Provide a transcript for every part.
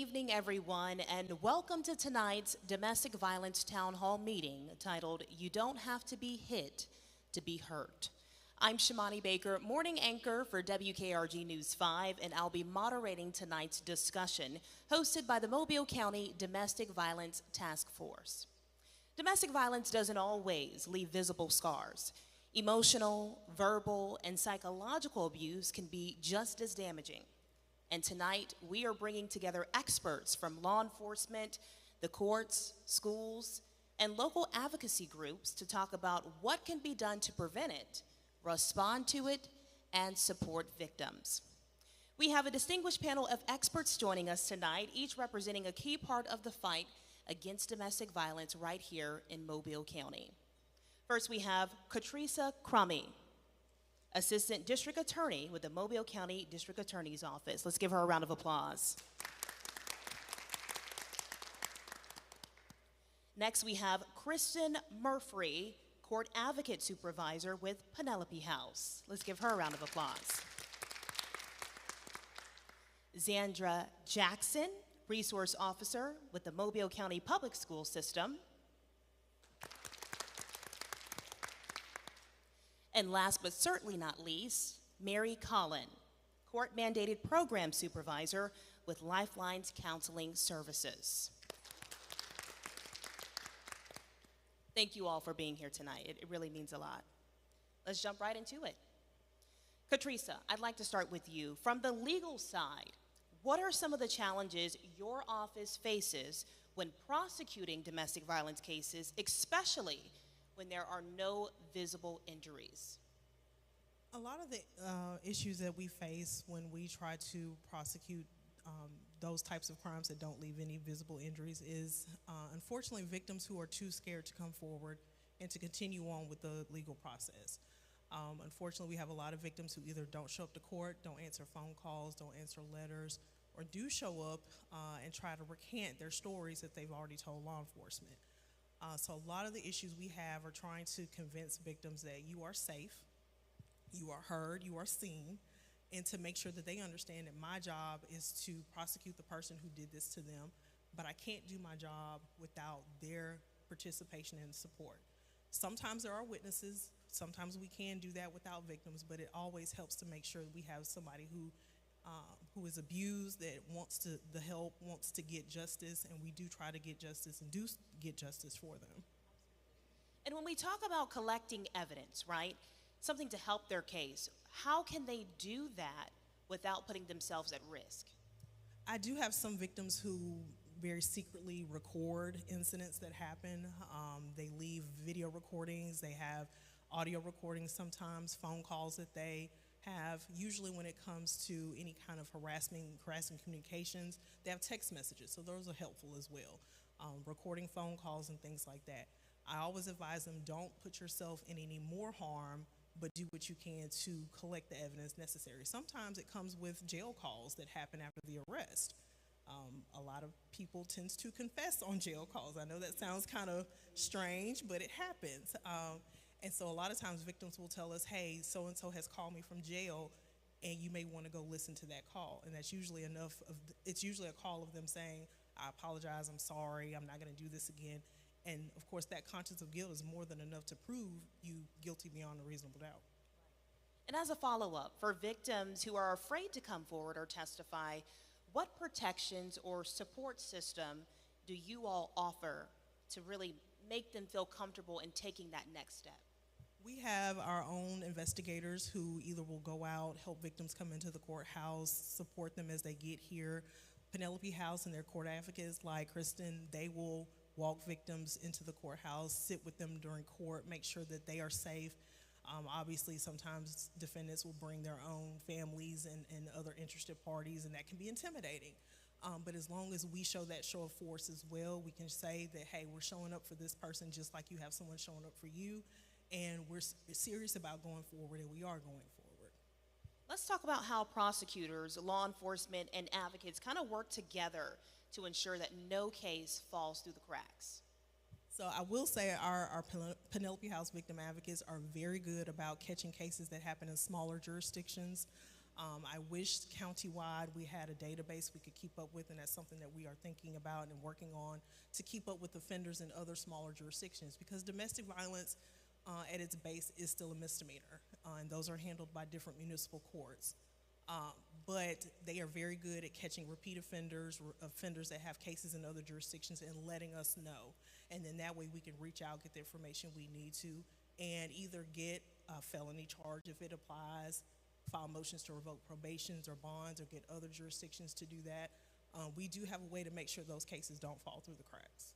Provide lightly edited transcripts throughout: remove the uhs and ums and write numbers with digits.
Evening, everyone, and welcome to tonight's Domestic Violence Town Hall meeting titled, You Don't Have to Be Hit to Be Hurt. I'm Shamonee Baker, morning anchor for WKRG News 5, and I'll be moderating tonight's discussion hosted by the Mobile County Domestic Violence Task Force. Domestic violence doesn't always leave visible scars. Emotional, verbal, and psychological abuse can be just as damaging. And tonight, we are bringing together experts from law enforcement, the courts, schools, and local advocacy groups to talk about what can be done to prevent it, respond to it, and support victims. We have a distinguished panel of experts joining us tonight, each representing a key part of the fight against domestic violence right here in Mobile County. First, we have Katrisa Crummy, Assistant District Attorney with the Mobile County District Attorney's Office. Let's give her a round of applause. Next, we have Kristen Murphy, Court Advocate Supervisor with Penelope House. Let's give her a round of applause. Zandra Jackson, Resource Officer with the Mobile County Public School System. And last but certainly not least, Mary Collin, Court-Mandated Program Supervisor with Lifelines Counseling Services. Thank you all for being here tonight. It really means a lot. Let's jump right into it. Katrisa, I'd like to start with you. From the legal side, what are some of the challenges your office faces when prosecuting domestic violence cases, especially when there are no visible injuries? A lot of the issues that we face when we try to prosecute those types of crimes that don't leave any visible injuries is unfortunately victims who are too scared to come forward and to continue on with the legal process. Unfortunately, we have a lot of victims who either don't show up to court, don't answer phone calls, don't answer letters, or do show up and try to recant their stories that they've already told law enforcement. So a lot of the issues we have are trying to convince victims that you are safe, you are heard, you are seen, and to make sure that they understand that my job is to prosecute the person who did this to them, but I can't do my job without their participation and support. Sometimes there are witnesses, sometimes we can do that without victims, but it always helps to make sure that we have somebody who is abused, that wants the help, wants to get justice, and we do try to get justice and do get justice for them. And when we talk about collecting evidence, right, something to help their case, how can they do that without putting themselves at risk? I do have some victims who very secretly record incidents that happen. They leave video recordings, they have audio recordings sometimes, phone calls that they have. Usually when it comes to any kind of harassing communications, they have text messages, so those are helpful as well. Recording phone calls and things like that. I always advise them, don't put yourself in any more harm, but do what you can to collect the evidence necessary. Sometimes it comes with jail calls that happen after the arrest. A lot of people tend to confess on jail calls. I know that sounds kind of strange, but it happens. And so a lot of times victims will tell us, hey, so-and-so has called me from jail, and you may want to go listen to that call. And that's usually enough it's usually a call of them saying, I apologize, I'm sorry, I'm not going to do this again. And of course, that conscience of guilt is more than enough to prove you guilty beyond a reasonable doubt. And as a follow-up, for victims who are afraid to come forward or testify, what protections or support system do you all offer to really make them feel comfortable in taking that next step? We have our own investigators who either will go out, help victims come into the courthouse, support them as they get here. Penelope House and their court advocates like Kristen, they will walk victims into the courthouse, sit with them during court, make sure that they are safe. Obviously, sometimes defendants will bring their own families and other interested parties, and that can be intimidating. But as long as we show that show of force as well, we can say that, hey, we're showing up for this person just like you have someone showing up for you, and we're serious about going forward, and we are going forward. Let's talk about how prosecutors, law enforcement, and advocates kind of work together to ensure that no case falls through the cracks. So I will say our Penelope House victim advocates are very good about catching cases that happen in smaller jurisdictions. I wish countywide we had a database we could keep up with, and that's something that we are thinking about and working on to keep up with offenders in other smaller jurisdictions, because domestic violence at its base is still a misdemeanor, and those are handled by different municipal courts. But they are very good at catching repeat offenders, offenders that have cases in other jurisdictions, and letting us know. And then that way we can reach out, get the information we need to, and either get a felony charge if it applies, file motions to revoke probations or bonds, or get other jurisdictions to do that. We do have a way to make sure those cases don't fall through the cracks.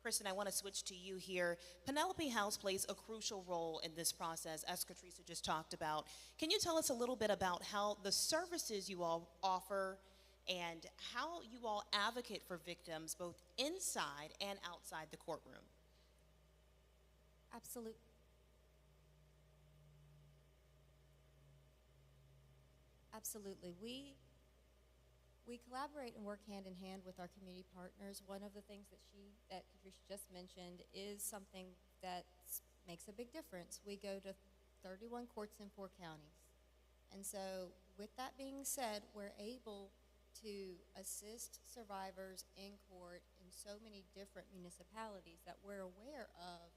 Kristen, I want to switch to you here. Penelope House plays a crucial role in this process, as Katrisa just talked about. Can you tell us a little bit about how the services you all offer and how you all advocate for victims both inside and outside the courtroom? Absolutely. Absolutely. We collaborate and work hand in hand with our community partners. One of the things that Katricia just mentioned is something that makes a big difference. We go to 31 courts in 4 counties. And so with that being said, we're able to assist survivors in court in so many different municipalities that we're aware of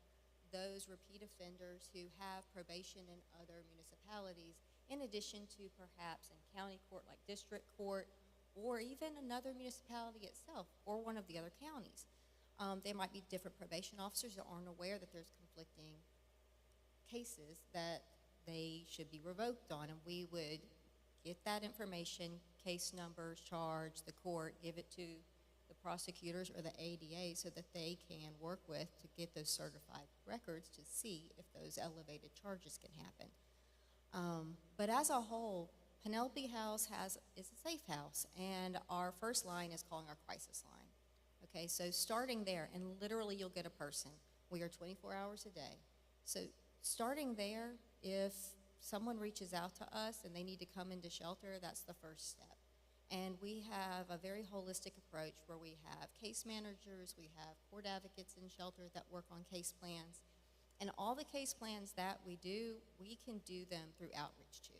those repeat offenders who have probation in other municipalities, in addition to perhaps in county court like district court, or even another municipality itself, or one of the other counties. There might be different probation officers that aren't aware that there's conflicting cases that they should be revoked on, and we would get that information, case numbers, charge, the court, give it to the prosecutors or the ADA so that they can work with to get those certified records to see if those elevated charges can happen. But as a whole, Penelope House is a safe house, and our first line is calling our crisis line. Okay, so starting there, and literally you'll get a person. We are 24 hours a day. So starting there, if someone reaches out to us and they need to come into shelter, that's the first step. And we have a very holistic approach where we have case managers, we have court advocates in shelter that work on case plans. And all the case plans that we do, we can do them through outreach too.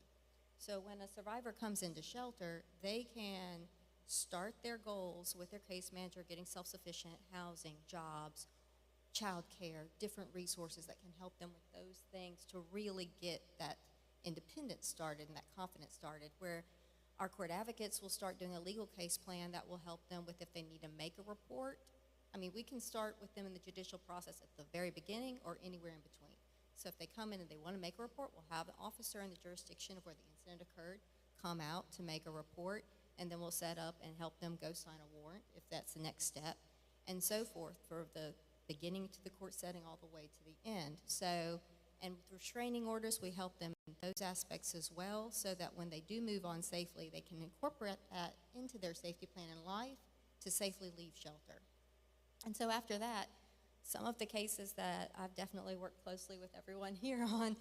So when a survivor comes into shelter, they can start their goals with their case manager, getting self-sufficient housing, jobs, child care, different resources that can help them with those things to really get that independence started and that confidence started, where our court advocates will start doing a legal case plan that will help them with if they need to make a report. I mean, we can start with them in the judicial process at the very beginning or anywhere in between. So if they come in and they want to make a report, we'll have the officer in the jurisdiction of where the incident occurred come out to make a report, and then we'll set up and help them go sign a warrant if that's the next step, and so forth, for the beginning to the court setting all the way to the end. So, and through restraining orders, we help them in those aspects as well, so that when they do move on safely, they can incorporate that into their safety plan in life to safely leave shelter. And so after that, some of the cases that I've definitely worked closely with everyone here on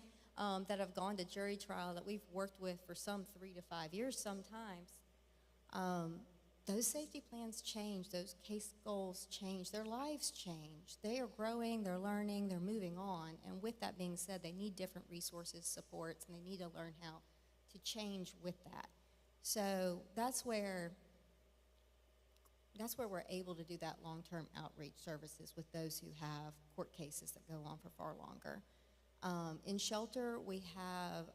that have gone to jury trial that we've worked with for some 3 to 5 years sometimes, those safety plans change, those case goals change, their lives change. They are growing, they're learning, they're moving on. And with that being said, they need different resources, supports, and they need to learn how to change with that. So that's where we're able to do that long-term outreach services with those who have court cases that go on for far longer. In shelter, we have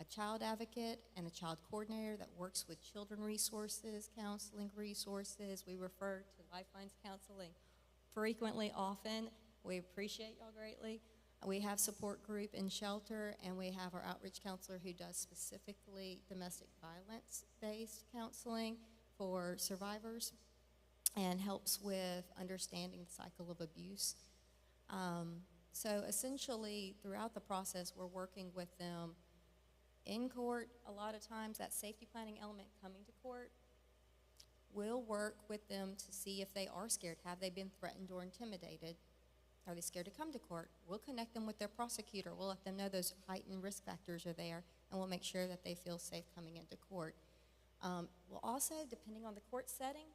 a child advocate and a child coordinator that works with children resources, counseling resources. We refer to Lifelines counseling frequently, often. We appreciate y'all greatly. We have support group in shelter, and we have our outreach counselor who does specifically domestic violence-based counseling for survivors and helps with understanding the cycle of abuse. So essentially, throughout the process, we're working with them in court. A lot of times, that safety planning element coming to court, we'll work with them to see if they are scared. Have they been threatened or intimidated? Are they scared to come to court? We'll connect them with their prosecutor. We'll let them know those heightened risk factors are there, and we'll make sure that they feel safe coming into court. Well, also, depending on the court setting,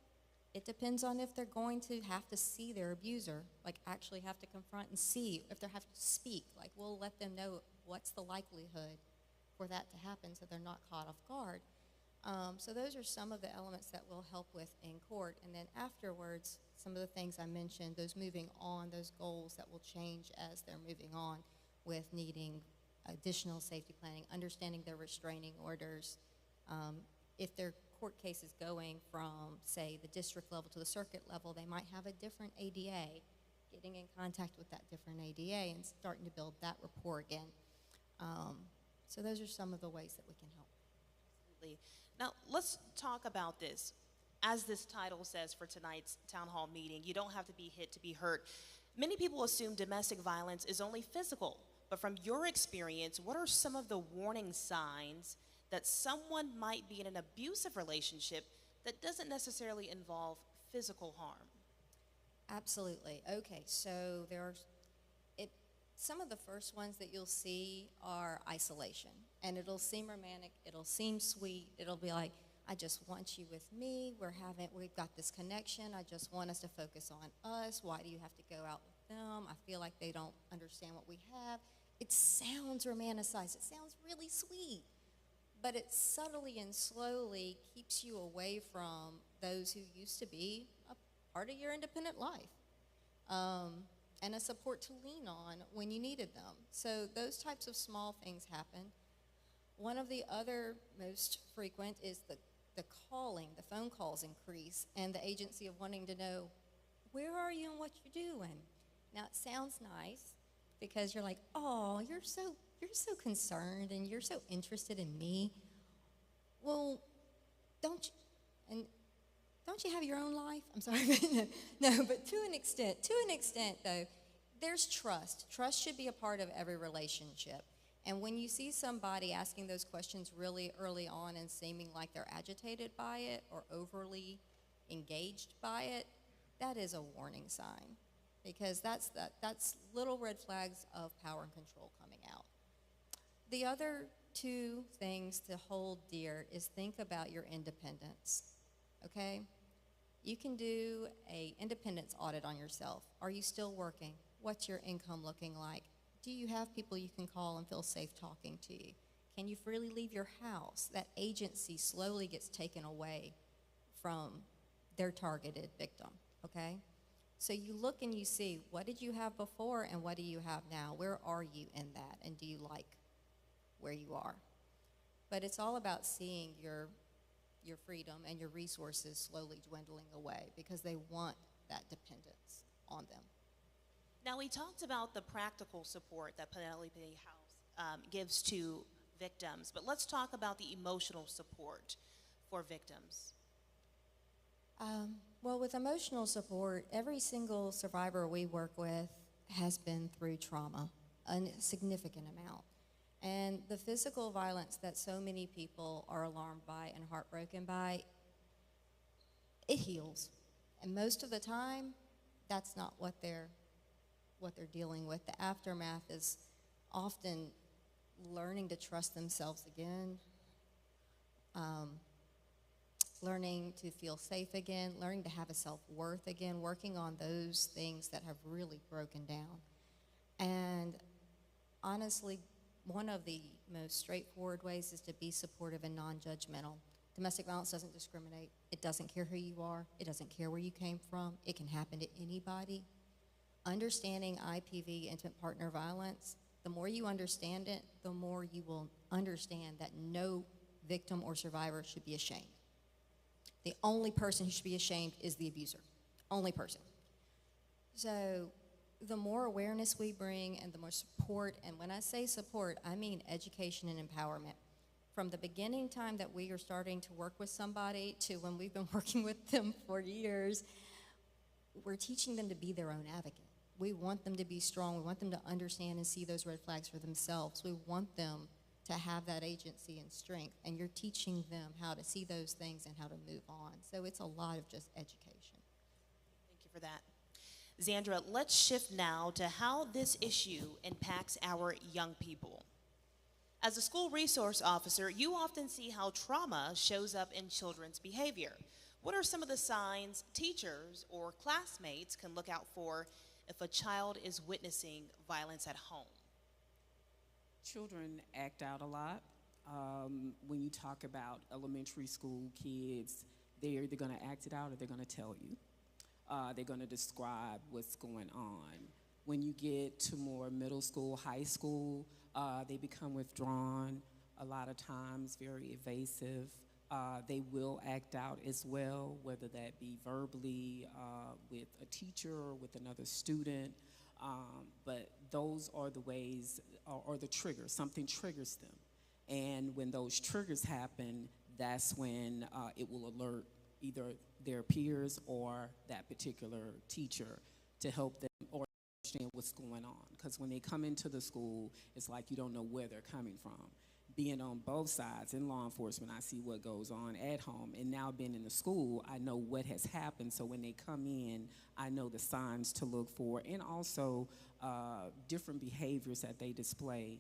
it depends on if they're going to have to see their abuser, like actually have to confront and see if they have to speak. Like, we'll let them know what's the likelihood for that to happen so they're not caught off guard. So those are some of the elements that we'll help with in court. And then afterwards, some of the things I mentioned, those moving on, those goals that will change as they're moving on with needing additional safety planning, understanding their restraining orders. If their court case is going from, say, the district level to the circuit level, they might have a different ADA, getting in contact with that different ADA and starting to build that rapport again. So those are some of the ways that we can help. Absolutely. Now, let's talk about this. As this title says for tonight's town hall meeting, you don't have to be hit to be hurt. Many people assume domestic violence is only physical, but from your experience, what are some of the warning signs that someone might be in an abusive relationship that doesn't necessarily involve physical harm? Absolutely. Okay, so some of the first ones that you'll see are isolation. And it'll seem romantic, it'll seem sweet, it'll be like, I just want you with me, we've got this connection, I just want us to focus on us, why do you have to go out with them? I feel like they don't understand what we have. It sounds romanticized, it sounds really sweet, but it subtly and slowly keeps you away from those who used to be a part of your independent life. And a support to lean on when you needed them. So those types of small things happen. One of the other most frequent is the calling, the phone calls increase, and the agency of wanting to know, where are you and what you're doing? Now it sounds nice because you're like, oh, you're so concerned and you're so interested in me. Well, don't you have your own life? I'm sorry. No, but to an extent though, there's trust. Trust should be a part of every relationship. And when you see somebody asking those questions really early on and seeming like they're agitated by it or overly engaged by it, that is a warning sign, because that's little red flags of power and control coming out. The other two things to hold dear is think about your independence, okay? You can do an independence audit on yourself. Are you still working? What's your income looking like? Do you have people you can call and feel safe talking to you? Can you freely leave your house? That agency slowly gets taken away from their targeted victim, okay? So you look and you see, what did you have before and what do you have now? Where are you in that, and do you like where you are? But it's all about seeing your freedom and your resources slowly dwindling away because they want that dependence on them. Now, we talked about the practical support that Penelope House gives to victims, but let's talk about the emotional support for victims. Well, with emotional support, every single survivor we work with has been through trauma, a significant amount. And the physical violence that so many people are alarmed by and heartbroken by, it heals. And most of the time, that's not what they're dealing with. The aftermath is often learning to trust themselves again, learning to feel safe again, learning to have a self-worth again, working on those things that have really broken down. And honestly, one of the most straightforward ways is to be supportive and non-judgmental. Domestic violence doesn't discriminate. It doesn't care who you are. It doesn't care where you came from. It can happen to anybody. Understanding IPV, intimate partner violence, the more you understand it, the more you will understand that no victim or survivor should be ashamed. The only person who should be ashamed is the abuser. Only person. So the more awareness we bring and the more support, and when I say support, I mean education and empowerment. From the beginning time that we are starting to work with somebody to when we've been working with them for years, we're teaching them to be their own advocate. We want them to be strong. We want them to understand and see those red flags for themselves. We want them to have that agency and strength, and you're teaching them how to see those things and how to move on. So it's a lot of just education. Thank you for that. Zandra, let's shift now to how this issue impacts our young people. As a school resource officer, you often see how trauma shows up in children's behavior. What are some of the signs teachers or classmates can look out for if a child is witnessing violence at home? Children act out a lot. When you talk about elementary school kids, they're either going to act it out or they're going to tell you. They're going to describe what's going on. When you get to more middle school, high school, they become withdrawn, a lot of times very evasive. They will act out as well, whether that be verbally with a teacher or with another student. But those are the ways, or the triggers, something triggers them. And when those triggers happen, that's when it will alert either their peers or that particular teacher to help them or understand what's going on. Because when they come into the school, it's like you don't know where they're coming from. Being on both sides in law enforcement, I see what goes on at home. And now being in the school, I know what has happened. So when they come in, I know the signs to look for, and also different behaviors that they display,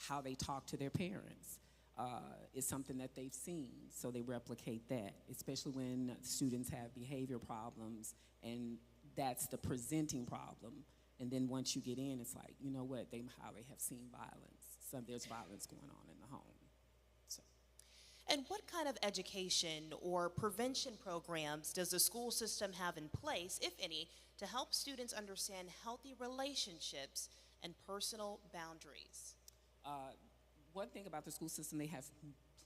how they talk to their parents. Is something that they've seen, so they replicate that, especially when students have behavior problems, and that's the presenting problem. And then once you get in, it's like, you know what, how they have seen violence. So there's violence going on in the home. So. And what kind of education or prevention programs does the school system have in place, if any, to help students understand healthy relationships and personal boundaries? One thing about the school system, they have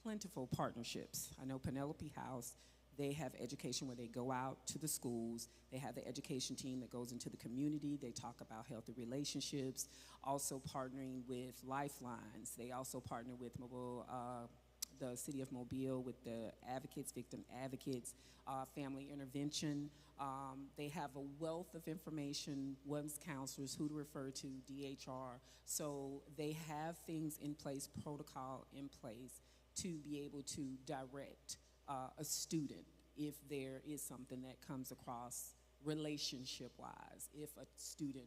plentiful partnerships. I know Penelope House, they have education where they go out to the schools. They have the education team that goes into the community. They talk about healthy relationships, also partnering with Lifelines. They also partner with the city of Mobile with the advocates, victim advocates, family intervention. They have a wealth of information, women's counselors, who to refer to, DHR. So they have things in place, protocol in place, to be able to direct a student if there is something that comes across relationship-wise. If a student,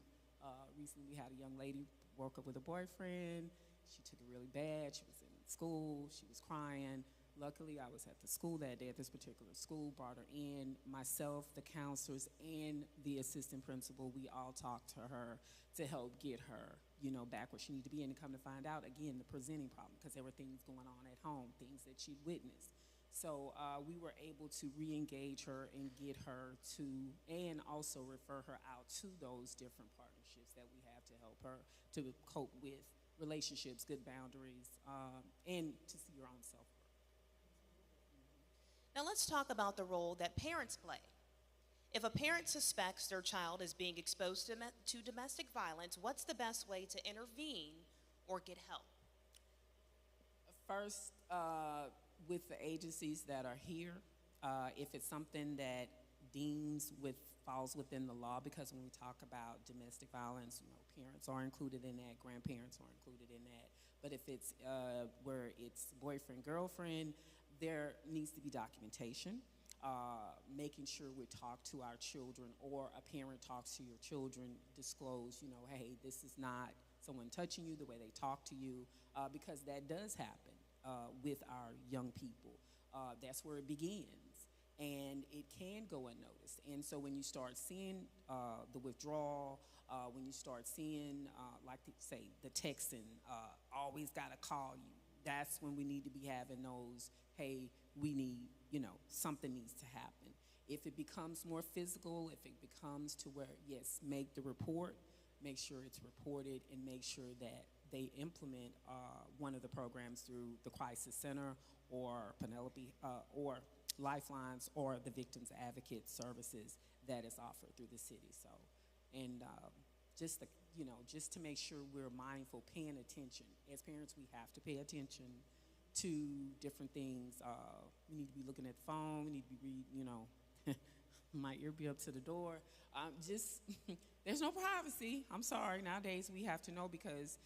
recently we had a young lady woke up with a boyfriend, she took it really bad, she was in school, she was crying. Luckily, I was at the school that day at this particular school, brought her in, myself, the counselors, and the assistant principal. We all talked to her to help get her, back where she needed to be. And to come to find out, again, the presenting problem, because there were things going on at home, things that she'd witnessed. So we were able to re-engage her and get her to, and also refer her out to those different partnerships that we have to help her to cope with relationships, good boundaries, and to see your own self-worth. Now let's talk about the role that parents play. If a parent suspects their child is being exposed to domestic violence, what's the best way to intervene or get help? First, with the agencies that are here, if it's something that falls within the law, because when we talk about domestic violence, parents are included in that, grandparents are included in that. But if it's where it's boyfriend, girlfriend, there needs to be documentation, making sure we talk to our children, or a parent talks to your children, disclose, hey, this is not someone touching you the way they talk to you, because that does happen with our young people. That's where it begins, and it can go unnoticed. And so when you start seeing the withdrawal, when you start seeing, like they say, the texting, always got to call you, that's when we need to be having those, hey, we need, something needs to happen. If it becomes more physical, if it becomes to where, yes, make the report, make sure it's reported, and make sure that they implement one of the programs through the Crisis Center or Penelope or Lifelines or the Victims Advocate Services that is offered through the city. So, and just to make sure we're mindful, paying attention. As parents, we have to pay attention to different things. We need to be looking at the phone. We need to be reading, my ear be up to the door. There's no privacy. I'm sorry. Nowadays, we have to know, because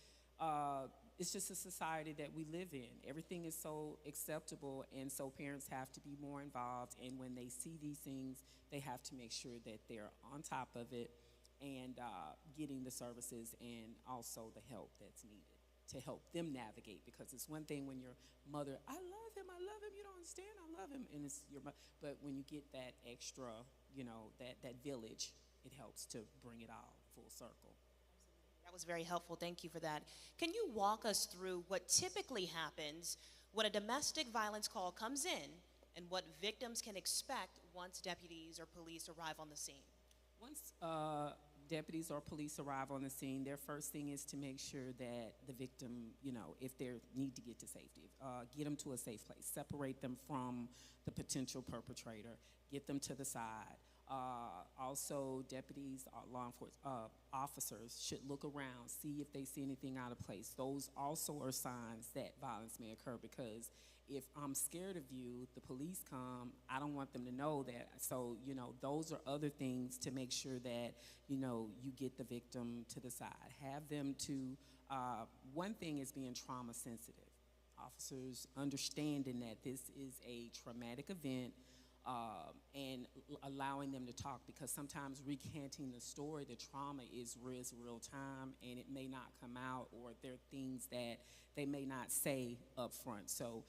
it's just a society that we live in. Everything is so acceptable, and so parents have to be more involved. And when they see these things, they have to make sure that they're on top of it and getting the services and also the help that's needed to help them navigate. Because it's one thing when your mother, I love him, you don't understand, I love him, and it's your mother. But when you get that extra, that village, it helps to bring it all full circle. That was very helpful. Thank you for that. Can you walk us through what typically happens when a domestic violence call comes in and what victims can expect once deputies or police arrive on the scene? Once deputies or police arrive on the scene, their first thing is to make sure that the victim, if they need to get to safety, get them to a safe place, separate them from the potential perpetrator, get them to the side. Also, deputies, law enforcement officers should look around, see if they see anything out of place. Those also are signs that violence may occur, because if I'm scared of you, the police come, I don't want them to know that. So, those are other things to make sure that, you get the victim to the side. Have them to, one thing is being trauma sensitive. Officers understanding that this is a traumatic event, and allowing them to talk, because sometimes recanting the story, the trauma is real time, and it may not come out, or there are things that they may not say up front. So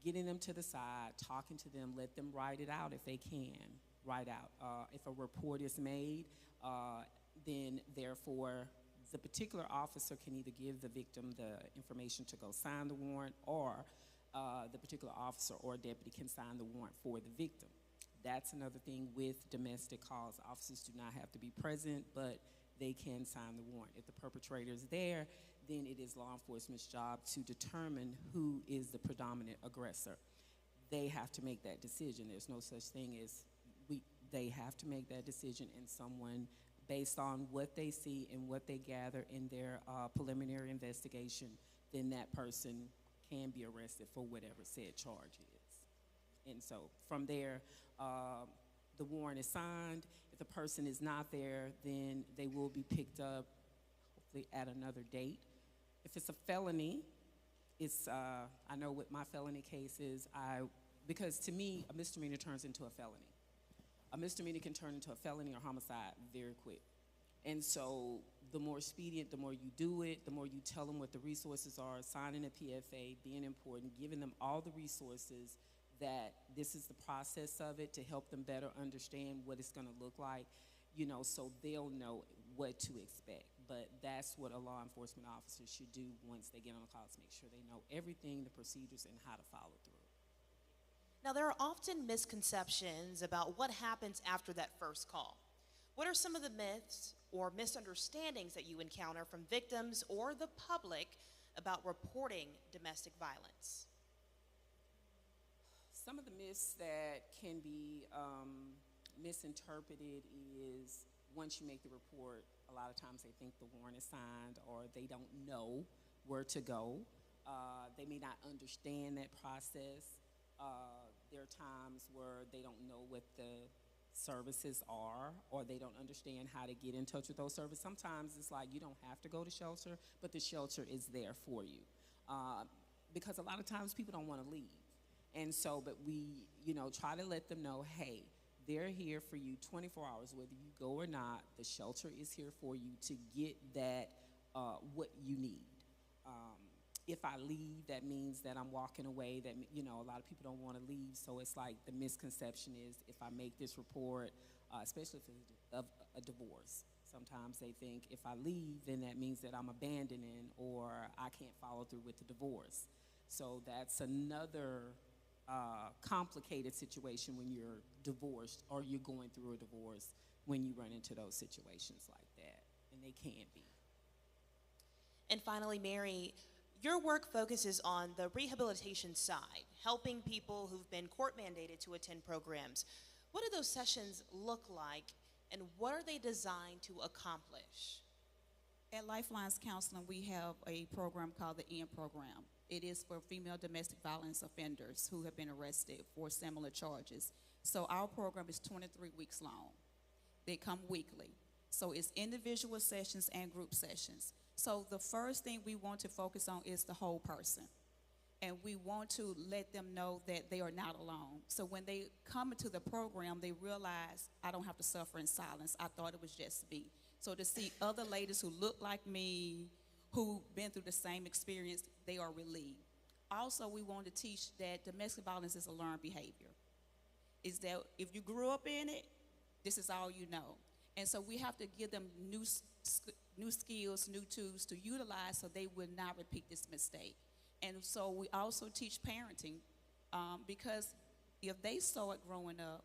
getting them to the side, talking to them, let them write it out if they can, write out. If a report is made, then therefore the particular officer can either give the victim the information to go sign the warrant, or the particular officer or deputy can sign the warrant for the victim. That's another thing with domestic calls. Officers do not have to be present, but they can sign the warrant. If the perpetrator is there, then it is law enforcement's job to determine who is the predominant aggressor. They have to make that decision. There's no such thing as they have to make that decision, and someone, based on what they see and what they gather in their preliminary investigation, then that person can be arrested for whatever said charge is. And so from there, the warrant is signed. If the person is not there, then they will be picked up, hopefully at another date. If it's a felony, it's, I know what my felony case is, because to me, a misdemeanor turns into a felony. A misdemeanor can turn into a felony or homicide very quick. And so the more expedient, the more you do it, the more you tell them what the resources are, signing a PFA, being important, giving them all the resources, that this is the process of it, to help them better understand what it's going to look like, so they'll know what to expect. But that's what a law enforcement officer should do once they get on a call, to make sure they know everything, the procedures, and how to follow through. Now, there are often misconceptions about what happens after that first call. What are some of the myths or misunderstandings that you encounter from victims or the public about reporting domestic violence? Some of the myths that can be misinterpreted is, once you make the report, a lot of times they think the warrant is signed, or they don't know where to go. They may not understand that process. There are times where they don't know what the services are, or they don't understand how to get in touch with those services. Sometimes it's like you don't have to go to shelter, but the shelter is there for you. Because a lot of times people don't want to leave. And so, but we, try to let them know, hey, they're here for you 24 hours, whether you go or not. The shelter is here for you to get that, what you need. If I leave, that means that I'm walking away, that, a lot of people don't want to leave. So it's like the misconception is, if I make this report, especially if it's of a divorce, sometimes they think if I leave, then that means that I'm abandoning, or I can't follow through with the divorce. So that's another complicated situation when you're divorced, or you're going through a divorce, when you run into those situations like that, and they can be. And finally, Mary, your work focuses on the rehabilitation side, helping people who've been court mandated to attend programs. What do those sessions look like, and what are they designed to accomplish? At Lifelines Counseling, we have a program called the EN program. It is for female domestic violence offenders who have been arrested for similar charges. So our program is 23 weeks long. They come weekly. So it's individual sessions and group sessions. So the first thing we want to focus on is the whole person. And we want to let them know that they are not alone. So when they come into the program, they realize, I don't have to suffer in silence. I thought it was just me. So to see other ladies who look like me, who've been through the same experience, they are relieved. Also, we want to teach that domestic violence is a learned behavior. Is that if you grew up in it, this is all you know. And so we have to give them new skills, new tools to utilize so they will not repeat this mistake. And so we also teach parenting because if they saw it growing up,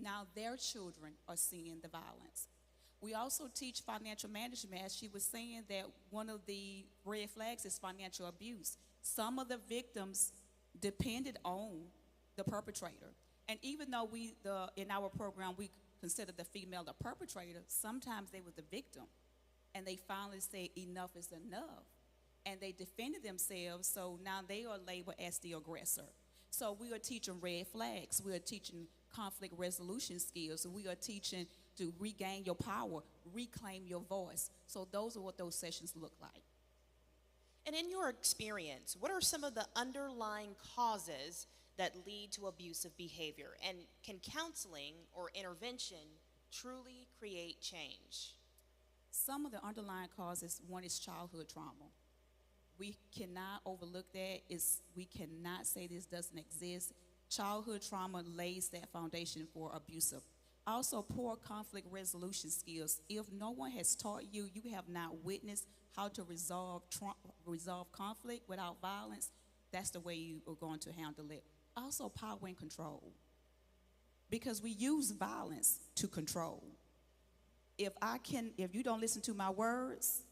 now their children are seeing the violence. We also teach financial management. As she was saying, that one of the red flags is financial abuse. Some of the victims depended on the perpetrator. And even though in our program we consider the female the perpetrator, sometimes they were the victim. And they finally said enough is enough. And they defended themselves, so now they are labeled as the aggressor. So we are teaching red flags. We are teaching conflict resolution skills. We are teaching to regain your power, reclaim your voice. So those are what those sessions look like. And in your experience, what are some of the underlying causes that lead to abusive behavior? And can counseling or intervention truly create change? Some of the underlying causes, one is childhood trauma. We cannot overlook that. We cannot say this doesn't exist. Childhood trauma lays that foundation for abusive. Also, poor conflict resolution skills. If no one has taught you, you have not witnessed how to resolve conflict without violence, that's the way you are going to handle it. Also, power and control. Because we use violence to control. If you don't listen to my words,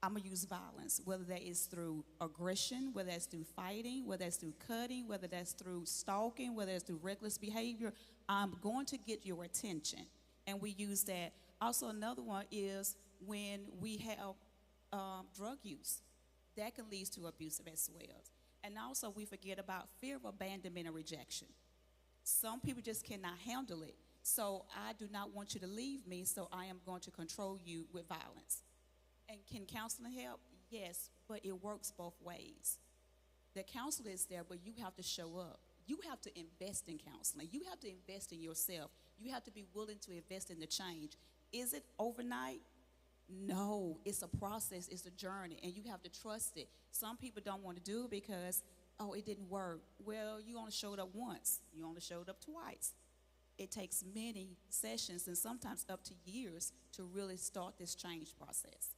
I'm gonna use violence, whether that is through aggression, whether that's through fighting, whether that's through cutting, whether that's through stalking, whether it's through reckless behavior. I'm going to get your attention, and we use that. Also, another one is when we have drug use. That can lead to abusive as well. And also, we forget about fear of abandonment and rejection. Some people just cannot handle it. So I do not want you to leave me, so I am going to control you with violence. And can counseling help? Yes, but it works both ways. The counselor is there, but you have to show up. You have to invest in counseling. You have to invest in yourself. You have to be willing to invest in the change. Is it overnight? No, it's a process, it's a journey, and you have to trust it. Some people don't want to do it because, oh, it didn't work. Well, you only showed up once. You only showed up twice. It takes many sessions and sometimes up to years to really start this change process.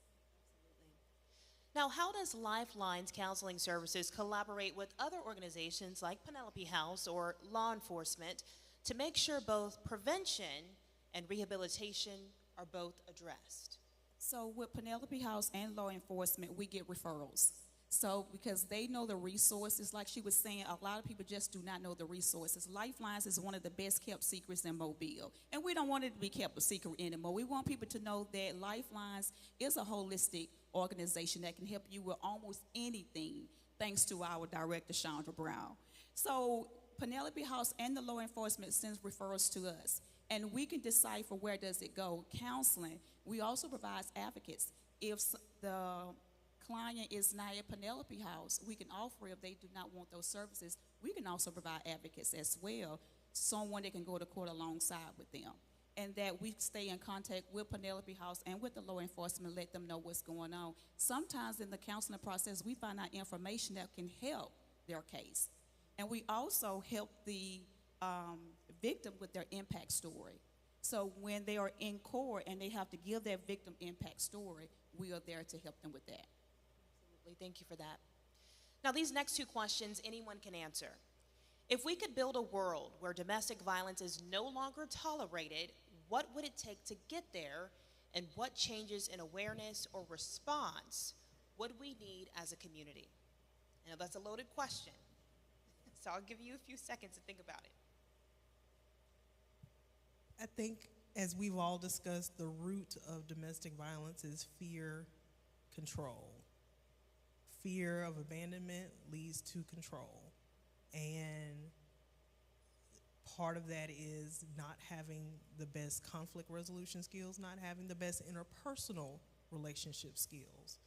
Now, how does Lifeline's Counseling Services collaborate with other organizations like Penelope House or law enforcement to make sure both prevention and rehabilitation are both addressed? So with Penelope House and law enforcement, we get referrals. So because they know the resources, like she was saying, a lot of people just do not know the resources. Lifelines is one of the best kept secrets in Mobile. And we don't want it to be kept a secret anymore. We want people to know that Lifelines is a holistic organization that can help you with almost anything, thanks to our director, Chandra Brown. So Penelope House and the law enforcement sends referrals to us. And we can decipher where does it go. Counseling, we also provide advocates. If the client is not at Penelope House, we can offer, if they do not want those services, we can also provide advocates as well, someone that can go to court alongside with them. And that we stay in contact with Penelope House and with the law enforcement, let them know what's going on. Sometimes in the counseling process, we find out information that can help their case. And we also help the victim with their impact story. So when they are in court and they have to give their victim impact story, we are there to help them with that. Absolutely, thank you for that. Now, these next two questions anyone can answer. If we could build a world where domestic violence is no longer tolerated, what would it take to get there, and what changes in awareness or response would we need as a community? I know that's a loaded question, so I'll give you a few seconds to think about it. I think, as we've all discussed, the root of domestic violence is fear, control. Fear of abandonment leads to control. And part of that is not having the best conflict resolution skills, not having the best interpersonal relationship skills.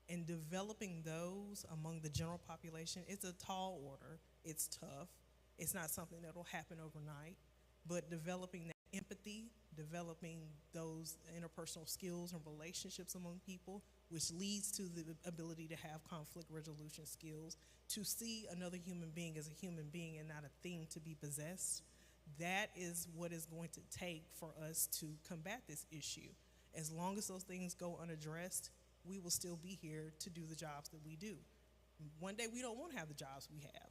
And developing those among the general population, it's a tall order. It's tough. It's not something that will happen overnight. But developing that empathy, developing those interpersonal skills and relationships among people, which leads to the ability to have conflict resolution skills, to see another human being as a human being and not a thing to be possessed, That is what is going to take for us to combat this issue. As long as those things go unaddressed, we will still be here to do the jobs that we do. One day we don't want to have the jobs we have.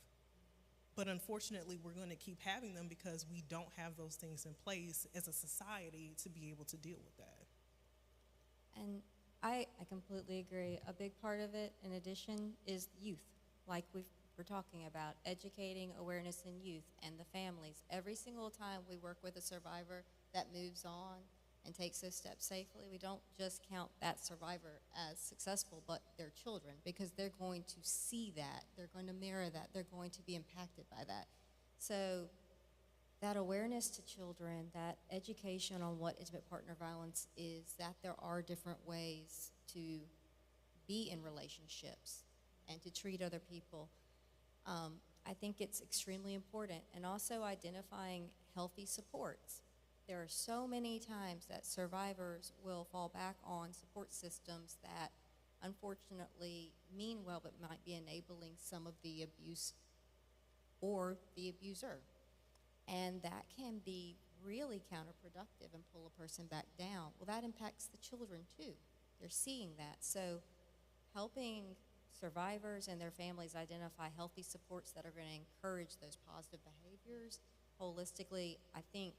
But unfortunately, we're going to keep having them because we don't have those things in place as a society to be able to deal with that. And I completely agree. A big part of it, in addition, is youth, like we're talking about, educating awareness in youth and the families. Every single time we work with a survivor that moves on and takes those steps safely, we don't just count that survivor as successful, but their children, because they're going to see that, they're going to mirror that, they're going to be impacted by that. So that awareness to children, that education on what intimate partner violence is, that there are different ways to be in relationships and to treat other people, I think it's extremely important. And also identifying healthy supports. There are so many times that survivors will fall back on support systems that unfortunately mean well but might be enabling some of the abuse or the abuser. And that can be really counterproductive and pull a person back down. Well, that impacts the children too. They're seeing that. So helping survivors and their families identify healthy supports that are going to encourage those positive behaviors holistically, I think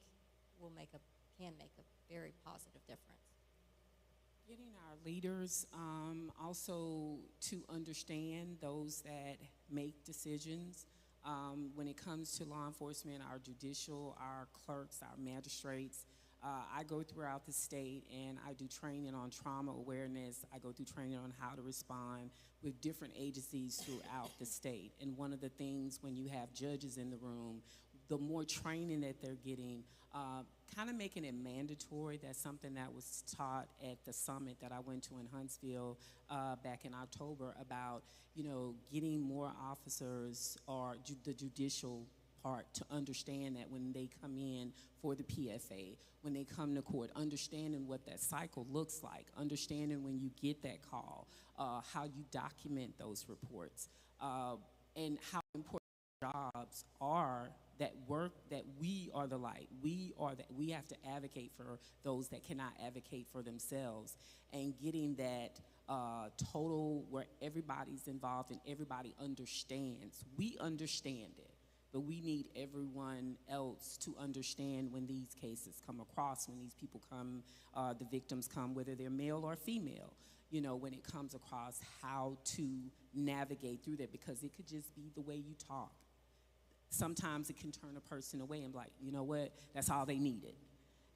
can make a very positive difference. Getting our leaders also to understand those that make decisions. When it comes to law enforcement, our judicial, our clerks, our magistrates, I go throughout the state and I do training on trauma awareness. I go through training on how to respond with different agencies throughout the state. And one of the things when you have judges in the room, the more training that they're getting, kind of making it mandatory. That's something that was taught at the summit that I went to in Huntsville back in October about, getting more officers or the judicial part to understand that when they come in for the PFA, when they come to court, understanding what that cycle looks like, understanding when you get that call, how you document those reports, and how important jobs are, that work, that we are the light. We have to advocate for those that cannot advocate for themselves, and getting that total where everybody's involved and everybody understands. We understand it, but we need everyone else to understand when these cases come across, when these people come, the victims come, whether they're male or female, when it comes across, how to navigate through that, because it could just be the way you talk. Sometimes it can turn a person away and be like, you know what, that's all they needed.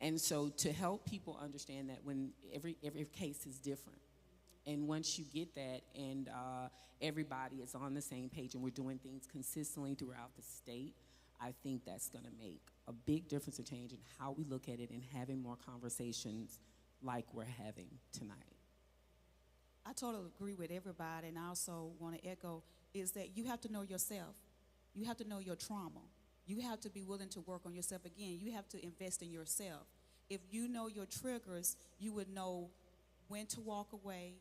And so to help people understand that when every case is different, and once you get that and everybody is on the same page and we're doing things consistently throughout the state, I think that's going to make a big difference and change in how we look at it and having more conversations like we're having tonight. I totally agree with everybody, and I also want to echo is that you have to know yourself. You have to know your trauma. You have to be willing to work on yourself. Again, you have to invest in yourself. If you know your triggers, you would know when to walk away,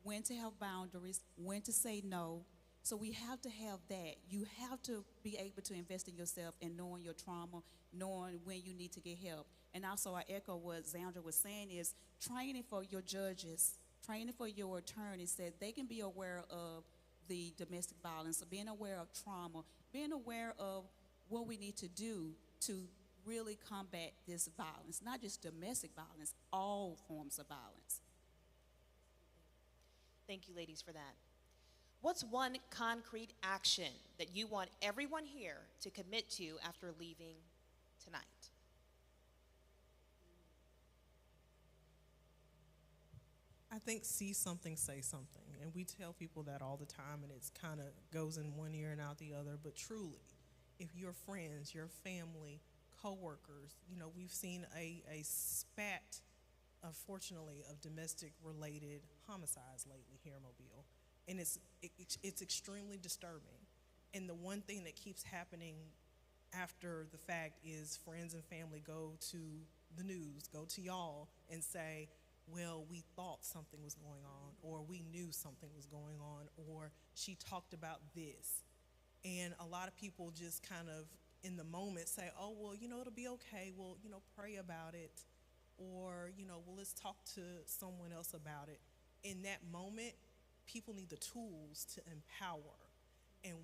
when to have boundaries, when to say no. So we have to have that. You have to be able to invest in yourself and knowing your trauma, knowing when you need to get help. And also I echo what Zandra was saying is training for your judges, training for your attorneys, that they can be aware of the domestic violence, being aware of trauma, being aware of what we need to do to really combat this violence, not just domestic violence, all forms of violence. Thank you, ladies, for that. What's one concrete action that you want everyone here to commit to after leaving tonight? I think see something, say something. And we tell people that all the time, and it's kind of goes in one ear and out the other. But truly, if your friends, your family, coworkers, we've seen a spat, unfortunately, of domestic-related homicides lately here in Mobile. And it's extremely disturbing. And the one thing that keeps happening after the fact is friends and family go to the news, go to y'all, and say, well, we thought something was going on, or we knew something was going on, or she talked about this. And a lot of people just kind of in the moment say, oh, well, it'll be okay. Well, pray about it. Or, well, let's talk to someone else about it. In that moment, people need the tools to empower. And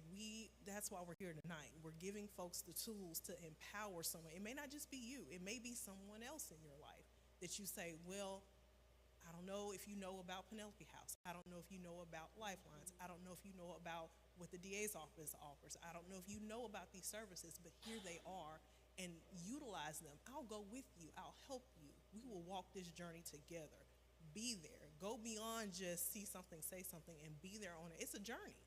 that's why we're here tonight. We're giving folks the tools to empower someone. It may not just be you. It may be someone else in your life that you say, well, I don't know if you know about Penelope House. I don't know if you know about Lifelines. I don't know if you know about what the DA's office offers. I don't know if you know about these services, but here they are, and utilize them. I'll go with you. I'll help you. We will walk this journey together. Be there. Go beyond just see something, say something, and be there on it. It's a journey.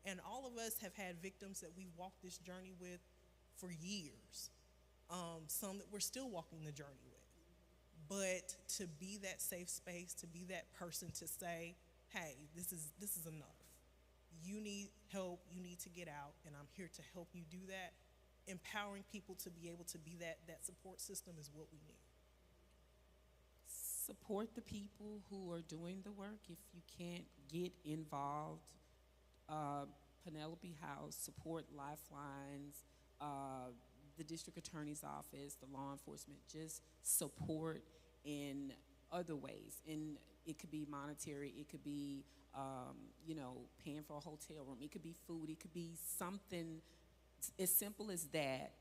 And all of us have had victims that we've walked this journey with for years. Some that we're still walking the journey with. But to be that safe space, to be that person to say, hey, this is enough. You need help, you need to get out, and I'm here to help you do that. Empowering people to be able to be that support system is what we need. Support the people who are doing the work. If you can't get involved, Penelope House, support Lifelines, the district attorney's office, the law enforcement, just support in other ways. And it could be monetary, it could be, paying for a hotel room, it could be food, it could be something as simple as that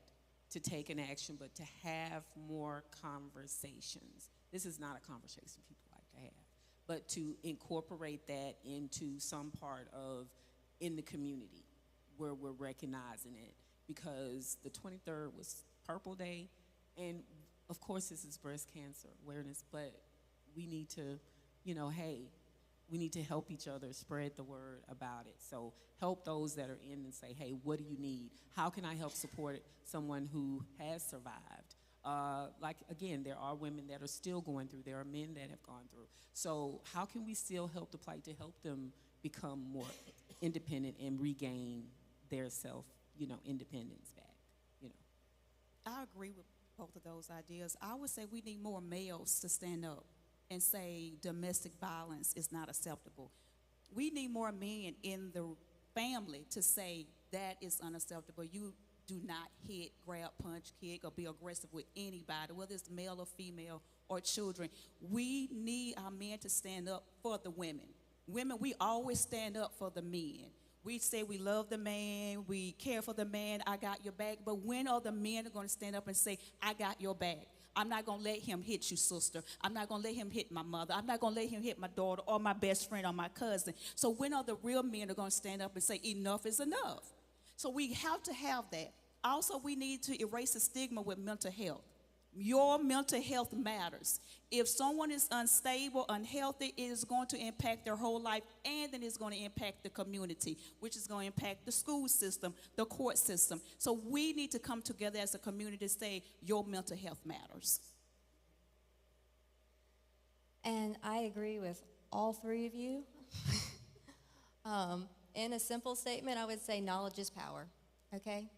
to take an action, but to have more conversations. This is not a conversation people like to have, but to incorporate that into some part of in the community where we're recognizing it, because the 23rd was Purple Day, and of course this is breast cancer awareness, but we need to, we need to help each other spread the word about it. So help those that are in and say, hey, what do you need? How can I help support someone who has survived? Again, there are women that are still going through. There are men that have gone through. So how can we still help the plight to help them become more independent and regain their independence back, I agree with both of those ideas. I would say we need more males to stand up and say domestic violence is not acceptable. We need more men in the family to say that is unacceptable. You do not hit, grab, punch, kick, or be aggressive with anybody, whether it's male or female or children. We need our men to stand up for the women. Women, we always stand up for the men. We say we love the man, we care for the man, I got your back, but when are the men going to stand up and say, I got your back? I'm not going to let him hit you, sister. I'm not going to let him hit my mother. I'm not going to let him hit my daughter or my best friend or my cousin. So when are the real men going to stand up and say, enough is enough? So we have to have that. Also, we need to erase the stigma with mental health. Your mental health matters. If someone is unstable, unhealthy, it is going to impact their whole life, and then it's going to impact the community, which is going to impact the school system, the court system. So we need to come together as a community to say your mental health matters. And I agree with all three of you. In a simple statement, I would say knowledge is power, okay?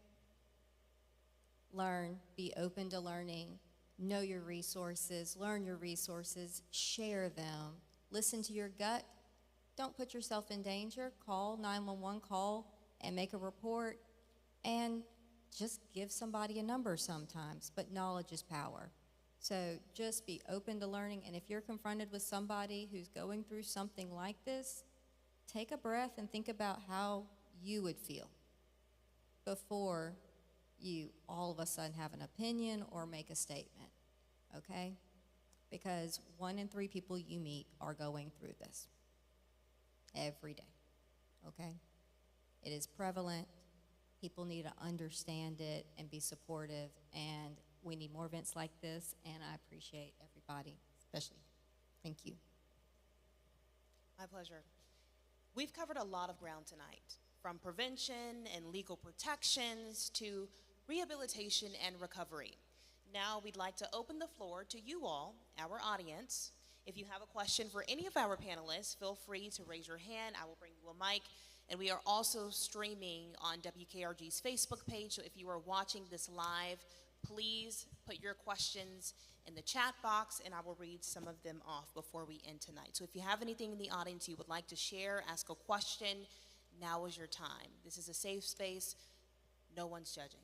Learn, be open to learning, know your resources, learn your resources, share them, listen to your gut. Don't put yourself in danger. Call 911, call and make a report, and just give somebody a number sometimes, but knowledge is power. So just be open to learning, and if you're confronted with somebody who's going through something like this, take a breath and think about how you would feel before you all of a sudden have an opinion or make a statement, okay? Because 1 in 3 people you meet are going through this every day, okay? It is prevalent. People need to understand it and be supportive, and we need more events like this, and I appreciate everybody, especially. Thank you. My pleasure. We've covered a lot of ground tonight, from prevention and legal protections to rehabilitation and recovery. Now we'd like to open the floor to you all, our audience. If you have a question for any of our panelists, feel free to raise your hand. I will bring you a mic. And we are also streaming on WKRG's Facebook page, so if you are watching this live, please put your questions in the chat box, and I will read some of them off before we end tonight. So if you have anything in the audience you would like to share, ask a question, now is your time. This is a safe space. No one's judging.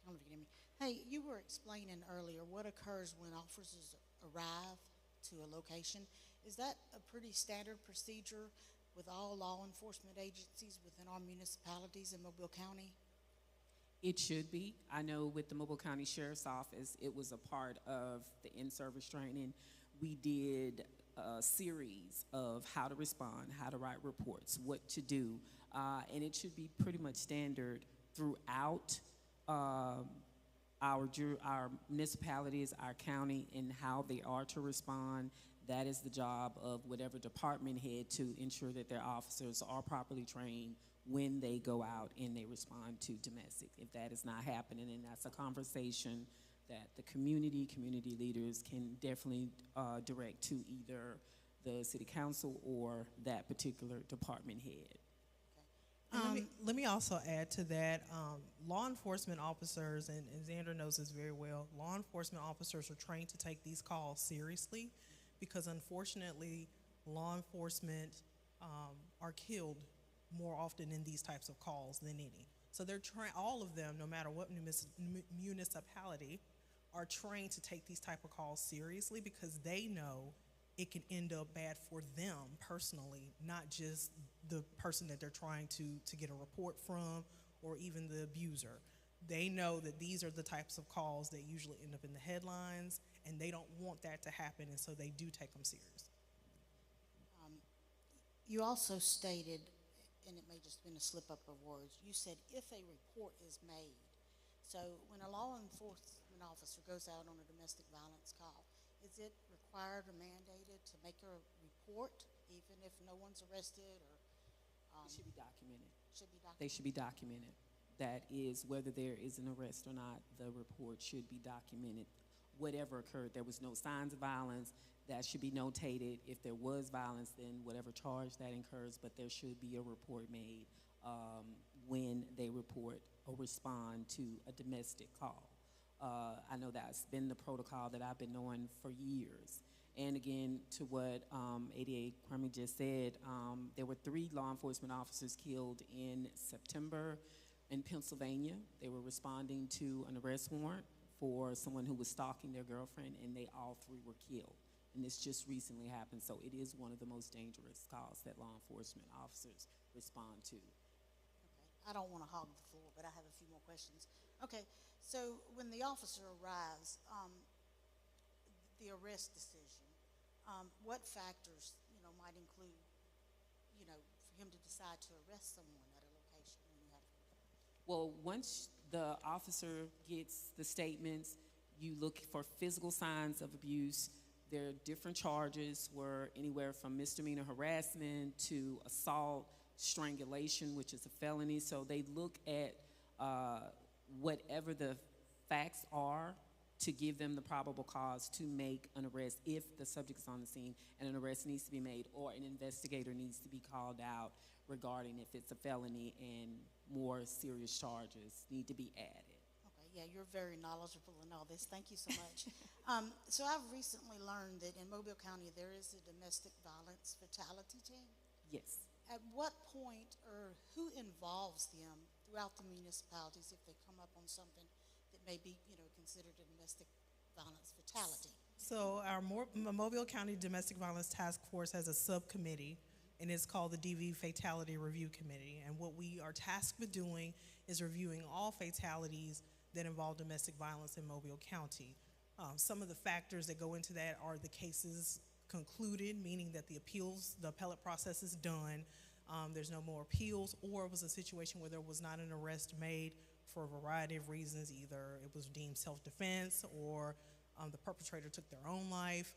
don't know if you can hear me. Hey, you were explaining earlier what occurs when officers arrive to a location. Is that a pretty standard procedure with all law enforcement agencies within our municipalities in Mobile County? It should be. I know with the Mobile County Sheriff's Office, it was a part of the in-service training. We did a series of how to respond, how to write reports, what to do, and it should be pretty much standard throughout our municipalities, our county, and how they are to respond. That is the job of whatever department head to ensure that their officers are properly trained when they go out and they respond to domestic. If that is not happening, then that's a conversation that the community leaders can definitely direct to either the city council or that particular department head. And let me also add to that, law enforcement officers, and Xander knows this very well, law enforcement officers are trained to take these calls seriously because unfortunately, law enforcement are killed more often in these types of calls than any. So they're trained, all of them, no matter what municipality, are trained to take these type of calls seriously because they know it can end up bad for them personally, not just the person that they're trying to get a report from or even the abuser. They know that these are the types of calls that usually end up in the headlines, and they don't want that to happen, and so they do take them serious. You also stated, and it may just been a slip up of words, you said if a report is made. So when a law enforcement officer goes out on a domestic violence call, is it required or mandated to make a report even if no one's arrested or? It should be documented. Should be documented. They should be documented. That is, whether there is an arrest or not, the report should be documented. Whatever occurred, there was no signs of violence, that should be notated. If there was violence, then whatever charge that incurs, but there should be a report made when they report or respond to a domestic call. I know that's been the protocol that I've been knowing for years. And again, to what ADA Kwame just said, there were 3 law enforcement officers killed in September in Pennsylvania. They were responding to an arrest warrant for someone who was stalking their girlfriend, and they all 3 were killed. And this just recently happened, so it is one of the most dangerous calls that law enforcement officers respond to. Okay, I don't want to hog the floor, but I have a few more questions. Okay, so when the officer arrives, the arrest decision, what factors, might include, for him to decide to arrest someone at a location when you have? Well, once the officer gets the statements, you look for physical signs of abuse. Their different charges were anywhere from misdemeanor harassment to assault, strangulation, which is a felony. So they look at whatever the facts are to give them the probable cause to make an arrest if the subject is on the scene and an arrest needs to be made or an investigator needs to be called out regarding if it's a felony and more serious charges need to be added. Okay, yeah, you're very knowledgeable in all this. Thank you so much. So I've recently learned that in Mobile County there is a domestic violence fatality team. Yes. At what point or who involves them throughout the municipalities if they come up on something that may be, considered a domestic violence fatality? So our Mobile County Domestic Violence Task Force has a subcommittee, and it's called the DV Fatality Review Committee. And what we are tasked with doing is reviewing all fatalities that involve domestic violence in Mobile County. Some of the factors that go into that are the cases concluded, meaning that the appellate process is done, there's no more appeals, or it was a situation where there was not an arrest made for a variety of reasons. Either it was deemed self-defense, or the perpetrator took their own life,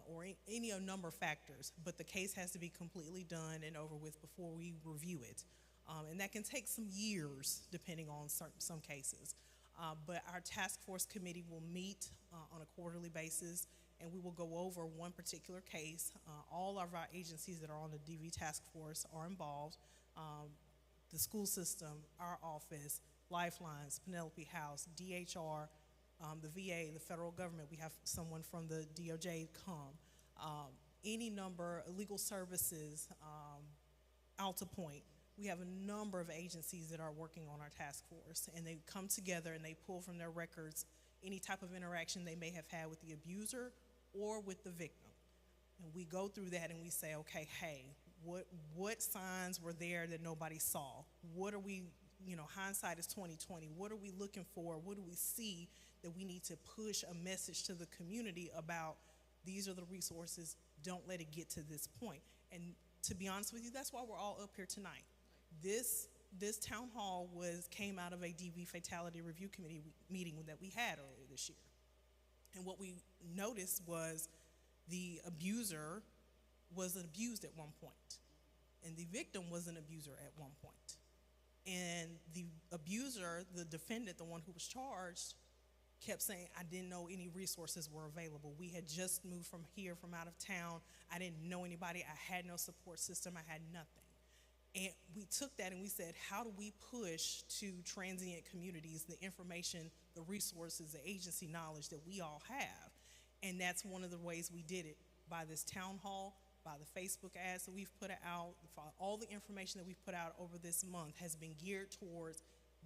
or any number of factors. But the case has to be completely done and over with before we review it. And that can take some years, depending on some cases. But our task force committee will meet on a quarterly basis, and we will go over one particular case. All of our agencies that are on the DV task force are involved. The school system, our office, Lifelines, Penelope House, DHR, the VA, the federal government. We have someone from the DOJ come. Any number of legal services, Alta Point. we have a number of agencies that are working on our task force, and they come together and they pull from their records any type of interaction they may have had with the abuser or with the victim. And we go through that and we say, okay, hey, what signs were there that nobody saw? What are we, hindsight is 20/20. What are we looking for? What do we see that we need to push a message to the community about? These are the resources. Don't let it get to this point. And to be honest with you, that's why we're all up here tonight. This town hall came out of a DV Fatality Review Committee meeting that we had earlier this year. And what we noticed was the abuser was abused at one point, and the victim was an abuser at one point. And the abuser, the defendant, the one who was charged, kept saying, I didn't know any resources were available. We had just moved from out of town. I didn't know anybody. I had no support system. I had nothing. And we took that and we said, how do we push to transient communities the information, the resources, the agency knowledge that we all have? And that's one of the ways we did it, by this town hall, by the Facebook ads that we've put out. All the information that we've put out over this month has been geared towards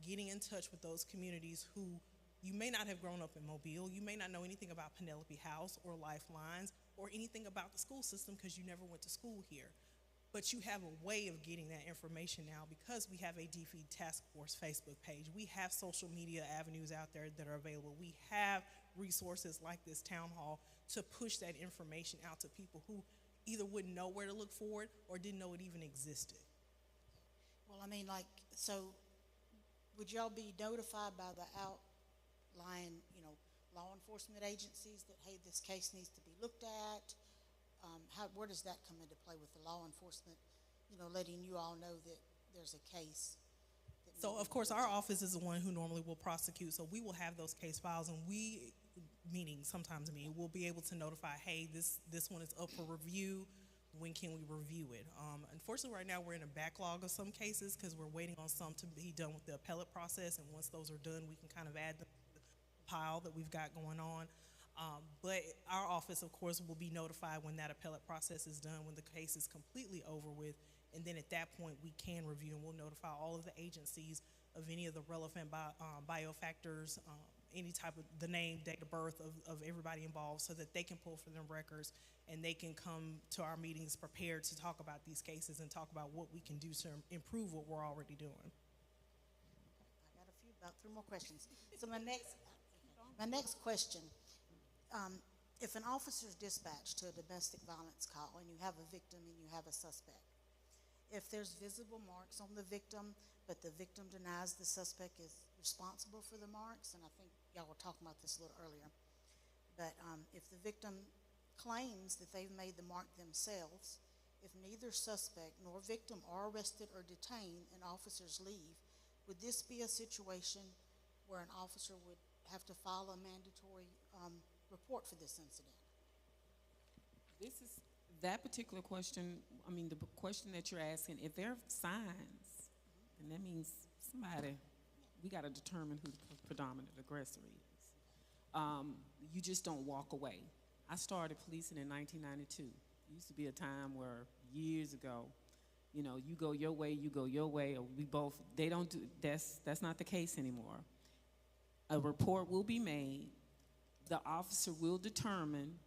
getting in touch with those communities who you may not have grown up in Mobile. You may not know anything about Penelope House or Lifelines or anything about the school system because you never went to school here. But you have a way of getting that information now because we have a DV Task Force Facebook page. We have social media avenues out there that are available. We have resources like this town hall to push that information out to people who either wouldn't know where to look for it or didn't know it even existed. Well, I mean, so would y'all be notified by the outlying, law enforcement agencies that, hey, this case needs to be looked at? Where does that come into play with the law enforcement, letting you all know that there's a case? So, of course, our office is the one who normally will prosecute, so we will have those case files, and sometimes we'll be able to notify, hey, this one is up for review. When can we review it? Unfortunately, right now we're in a backlog of some cases because we're waiting on some to be done with the appellate process, and once those are done, we can kind of add the pile that we've got going on. But our office, of course, will be notified when that appellate process is done, when the case is completely over with, and then at that point we can review, and we'll notify all of the agencies of any of the relevant biofactors, any type of the name, date of birth of everybody involved, so that they can pull from them records and they can come to our meetings prepared to talk about these cases and talk about what we can do to improve what we're already doing. I got about 3 more questions. So my next question. If an officer is dispatched to a domestic violence call and you have a victim and you have a suspect, if there's visible marks on the victim, but the victim denies the suspect is responsible for the marks, and I think y'all were talking about this a little earlier, but if the victim claims that they've made the mark themselves, if neither suspect nor victim are arrested or detained and officers leave, would this be a situation where an officer would have to file a mandatory report for this incident? That particular question, the question that you're asking, if there are signs, then that means we got to determine who the predominant aggressor is. You just don't walk away. I started policing in 1992. It used to be a time where years ago, you go your way, or we both, they don't do, that's not the case anymore. A report will be made. The officer will determine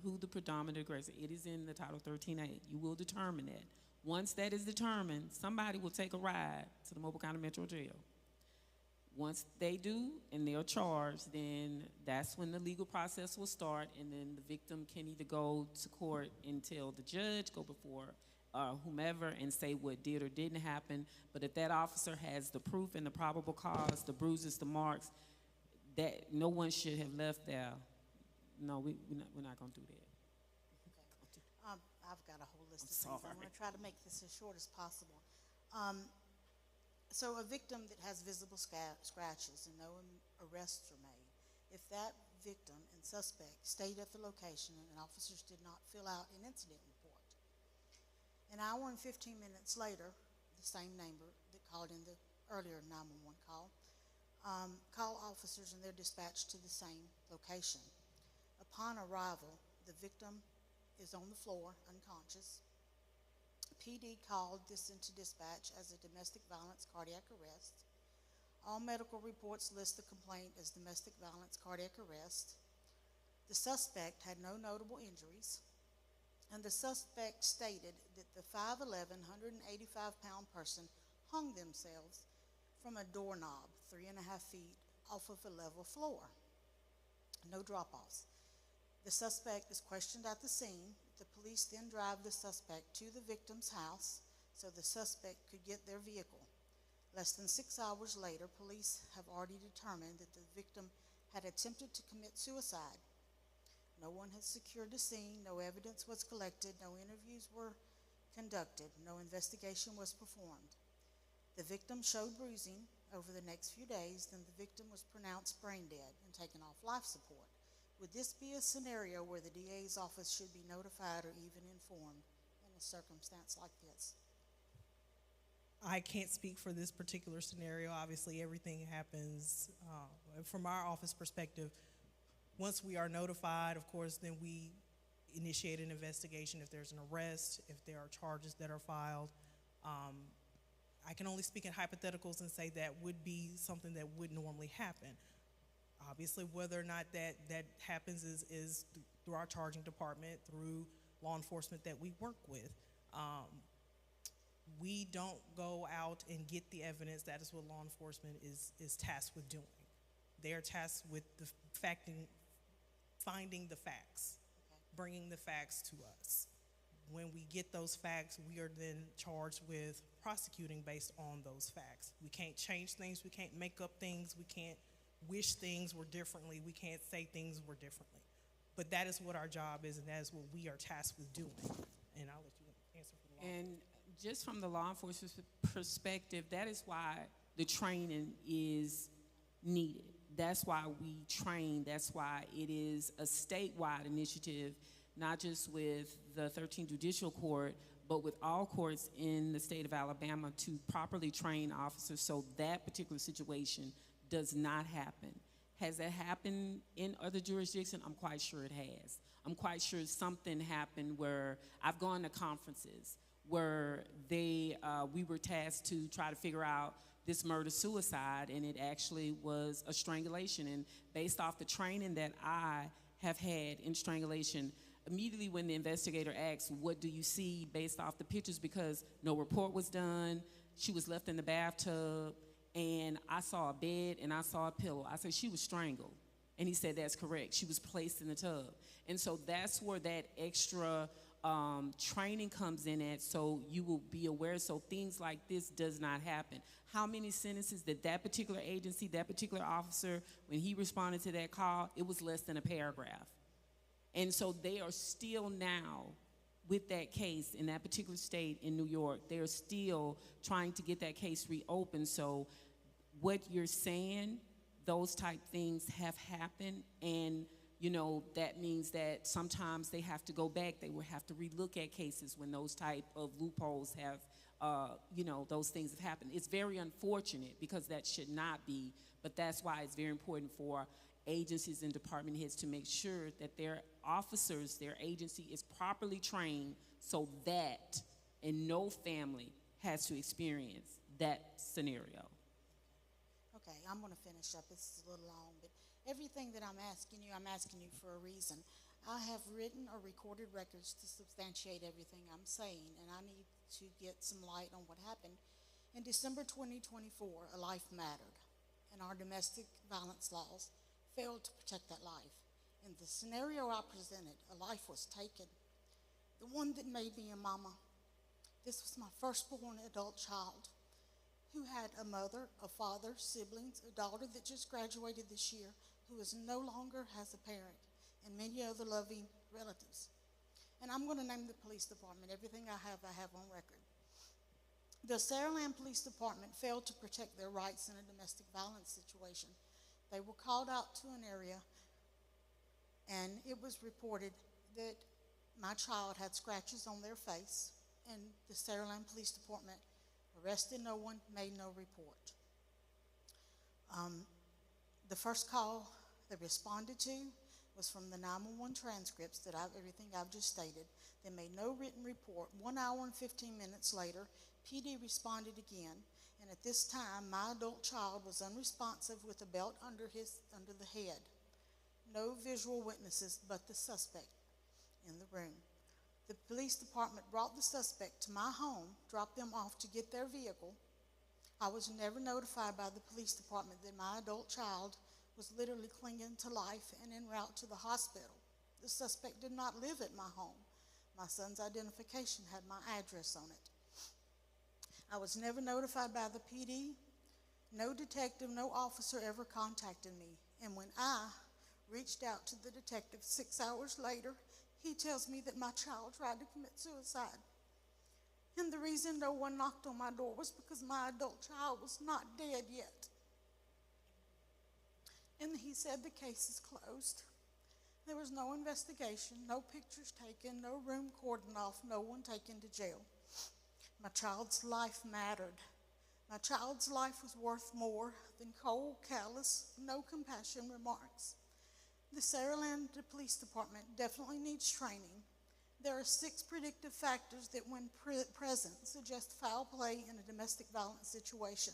who the predominant aggressor. It is in the Title 13A. You will determine that. Once that is determined, somebody will take a ride to the Mobile County Metro Jail. Once they do and they're charged, then that's when the legal process will start, and then the victim can either go to court and tell the judge, go before whomever, and say what did or didn't happen. But if that officer has the proof and the probable cause, the bruises, the marks, that no one should have left there, no, we're not going to do that. Okay. I've got a whole list of things. I'm going to try to make this as short as possible. So a victim that has visible scratches and no arrests are made, if that victim and suspect stayed at the location and officers did not fill out an incident report, an hour and 15 minutes later, the same neighbor that called in the earlier 911 call, call officers and they're dispatched to the same location. Upon arrival, the victim is on the floor, unconscious. PD called this into dispatch as a domestic violence cardiac arrest. All medical reports list the complaint as domestic violence cardiac arrest. The suspect had no notable injuries, and the suspect stated that the 5'11", 185-pound person hung themselves from a doorknob 3.5 feet off of a level floor. No drop-offs. The suspect is questioned at the scene. The police then drive the suspect to the victim's house so the suspect could get their vehicle. Less than 6 hours later, police have already determined that the victim had attempted to commit suicide. No one has secured the scene, no evidence was collected, no interviews were conducted, no investigation was performed. The victim showed bruising over the next few days, then the victim was pronounced brain dead and taken off life support. Would this be a scenario where the DA's office should be notified or even informed in a circumstance like this? I can't speak for this particular scenario. Obviously, everything happens from our office perspective. Once we are notified, of course, then we initiate an investigation if there's an arrest, if there are charges that are filed. I can only speak in hypotheticals and say that would be something that would normally happen. Obviously, whether or not that happens is through our charging department, through law enforcement that we work with. We don't go out and get the evidence. That is what law enforcement is tasked with doing. They are tasked with finding the facts, bringing the facts to us. When we get those facts, we are then charged with prosecuting based on those facts. We can't change things. We can't make up things. We can't wish things were differently. We can't say things were differently. But that is what our job is, and that is what we are tasked with doing. And I'll let you answer for the law. And just from the law enforcement perspective, that is why the training is needed. That's why we train. That's why it is a statewide initiative, not just with the 13th Judicial Court, but with all courts in the state of Alabama to properly train officers so that particular situation does not happen. Has that happened in other jurisdictions? I'm quite sure it has. I'm quite sure something happened where I've gone to conferences where we were tasked to try to figure out this murder-suicide, and it actually was a strangulation. And based off the training that I have had in strangulation, immediately when the investigator asked, what do you see based off the pictures, because no report was done, she was left in the bathtub, and I saw a bed and I saw a pillow. I said, she was strangled. And he said, that's correct. She was placed in the tub. And so that's where that extra training comes in at, so you will be aware so things like this does not happen. How many sentences did that particular agency, that particular officer, when he responded to that call, it was less than a paragraph. And so they are still now with that case in that particular state in New York, they're still trying to get that case reopened. So what you're saying, those type things have happened, and you know, that means that sometimes they have to go back. They will have to relook at cases when those type of loopholes have, those things have happened. It's very unfortunate because that should not be, but that's why it's very important for agencies and department heads to make sure that their officers, their agency is properly trained so that and no family has to experience that scenario. Okay, I'm going to finish up. This is a little long, but everything that I'm asking you for a reason. I have written or recorded records to substantiate everything I'm saying, and I need to get some light on what happened. In December 2024, a life mattered, and our domestic violence laws failed to protect that life. In the scenario I presented, a life was taken. The one that made me a mama. This was my firstborn adult child who had a mother, a father, siblings, a daughter that just graduated this year, who is no longer has a parent, and many other loving relatives. And I'm going to name the police department. Everything I have on record. The Saraland Police Department failed to protect their rights in a domestic violence situation. They were called out to an area, and it was reported that my child had scratches on their face, and the Saraland Police Department arrested no one, made no report. The first call they responded to, was from the 911 transcripts everything I've just stated. They made no written report. 1 hour and 15 minutes later, PD responded again, and at this time, my adult child was unresponsive with a belt under the head. No visual witnesses but the suspect in the room. The police department brought the suspect to my home, dropped them off to get their vehicle. I was never notified by the police department that my adult child was literally clinging to life and en route to the hospital. The suspect did not live at my home. My son's identification had my address on it. I was never notified by the PD. No detective, no officer ever contacted me. And when I reached out to the detective 6 hours later, he tells me that my child tried to commit suicide. And the reason no one knocked on my door was because my adult child was not dead yet. And he said the case is closed. There was no investigation, no pictures taken, no room cordoned off, no one taken to jail. My child's life mattered. My child's life was worth more than cold, callous, no compassion remarks. The Saraland Police Department definitely needs training. There are 6 predictive factors that, when present, suggest foul play in a domestic violence situation.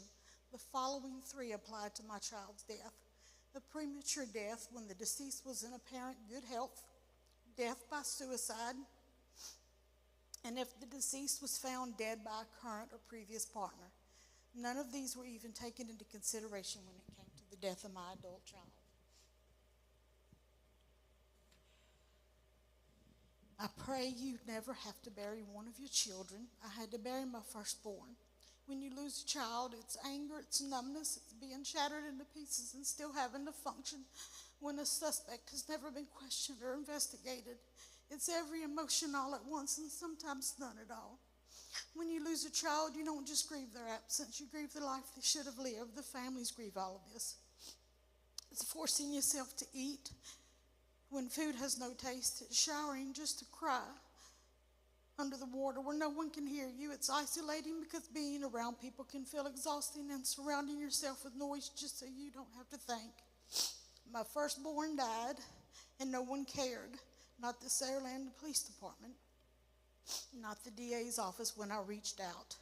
The following 3 apply to my child's death: the premature death when the deceased was in apparent good health, death by suicide, and if the deceased was found dead by a current or previous partner. None of these were even taken into consideration when it came to the death of my adult child. I pray you never have to bury one of your children. I had to bury my firstborn. When you lose a child, it's anger, it's numbness, it's being shattered into pieces and still having to function when a suspect has never been questioned or investigated. It's every emotion all at once and sometimes none at all. When you lose a child, you don't just grieve their absence, you grieve the life they should have lived. The families grieve all of this. It's forcing yourself to eat when food has no taste. It's showering just to cry under the water where no one can hear you. It's isolating because being around people can feel exhausting, and surrounding yourself with noise just so you don't have to think. My firstborn died and no one cared. Not the Saraland Police Department, not the DA's office when I reached out.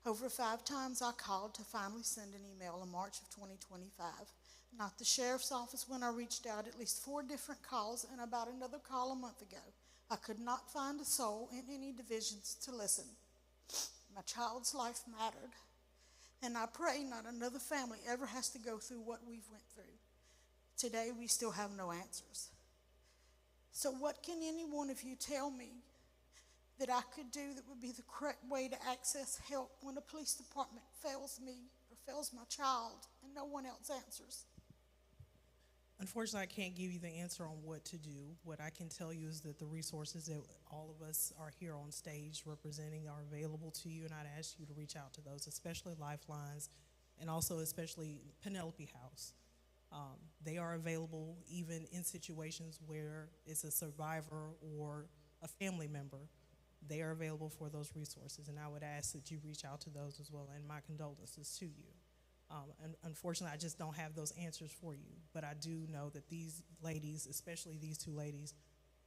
Over 5 times I called to finally send an email in March of 2025. Not the sheriff's office when I reached out, at least 4 different calls and about another call a month ago. I could not find a soul in any divisions to listen. My child's life mattered, and I pray not another family ever has to go through what we've went through. Today we still have no answers. So what can any one of you tell me that I could do that would be the correct way to access help when a police department fails me or fails my child and no one else answers? Unfortunately, I can't give you the answer on what to do. What I can tell you is that the resources that all of us are here on stage representing are available to you, and I'd ask you to reach out to those, especially Lifelines, and also especially Penelope House. They are available even in situations where it's a survivor or a family member. They are available for those resources, and I would ask that you reach out to those as well, and my condolences to you. And unfortunately, I just don't have those answers for you, but I do know that these ladies, especially these 2 ladies,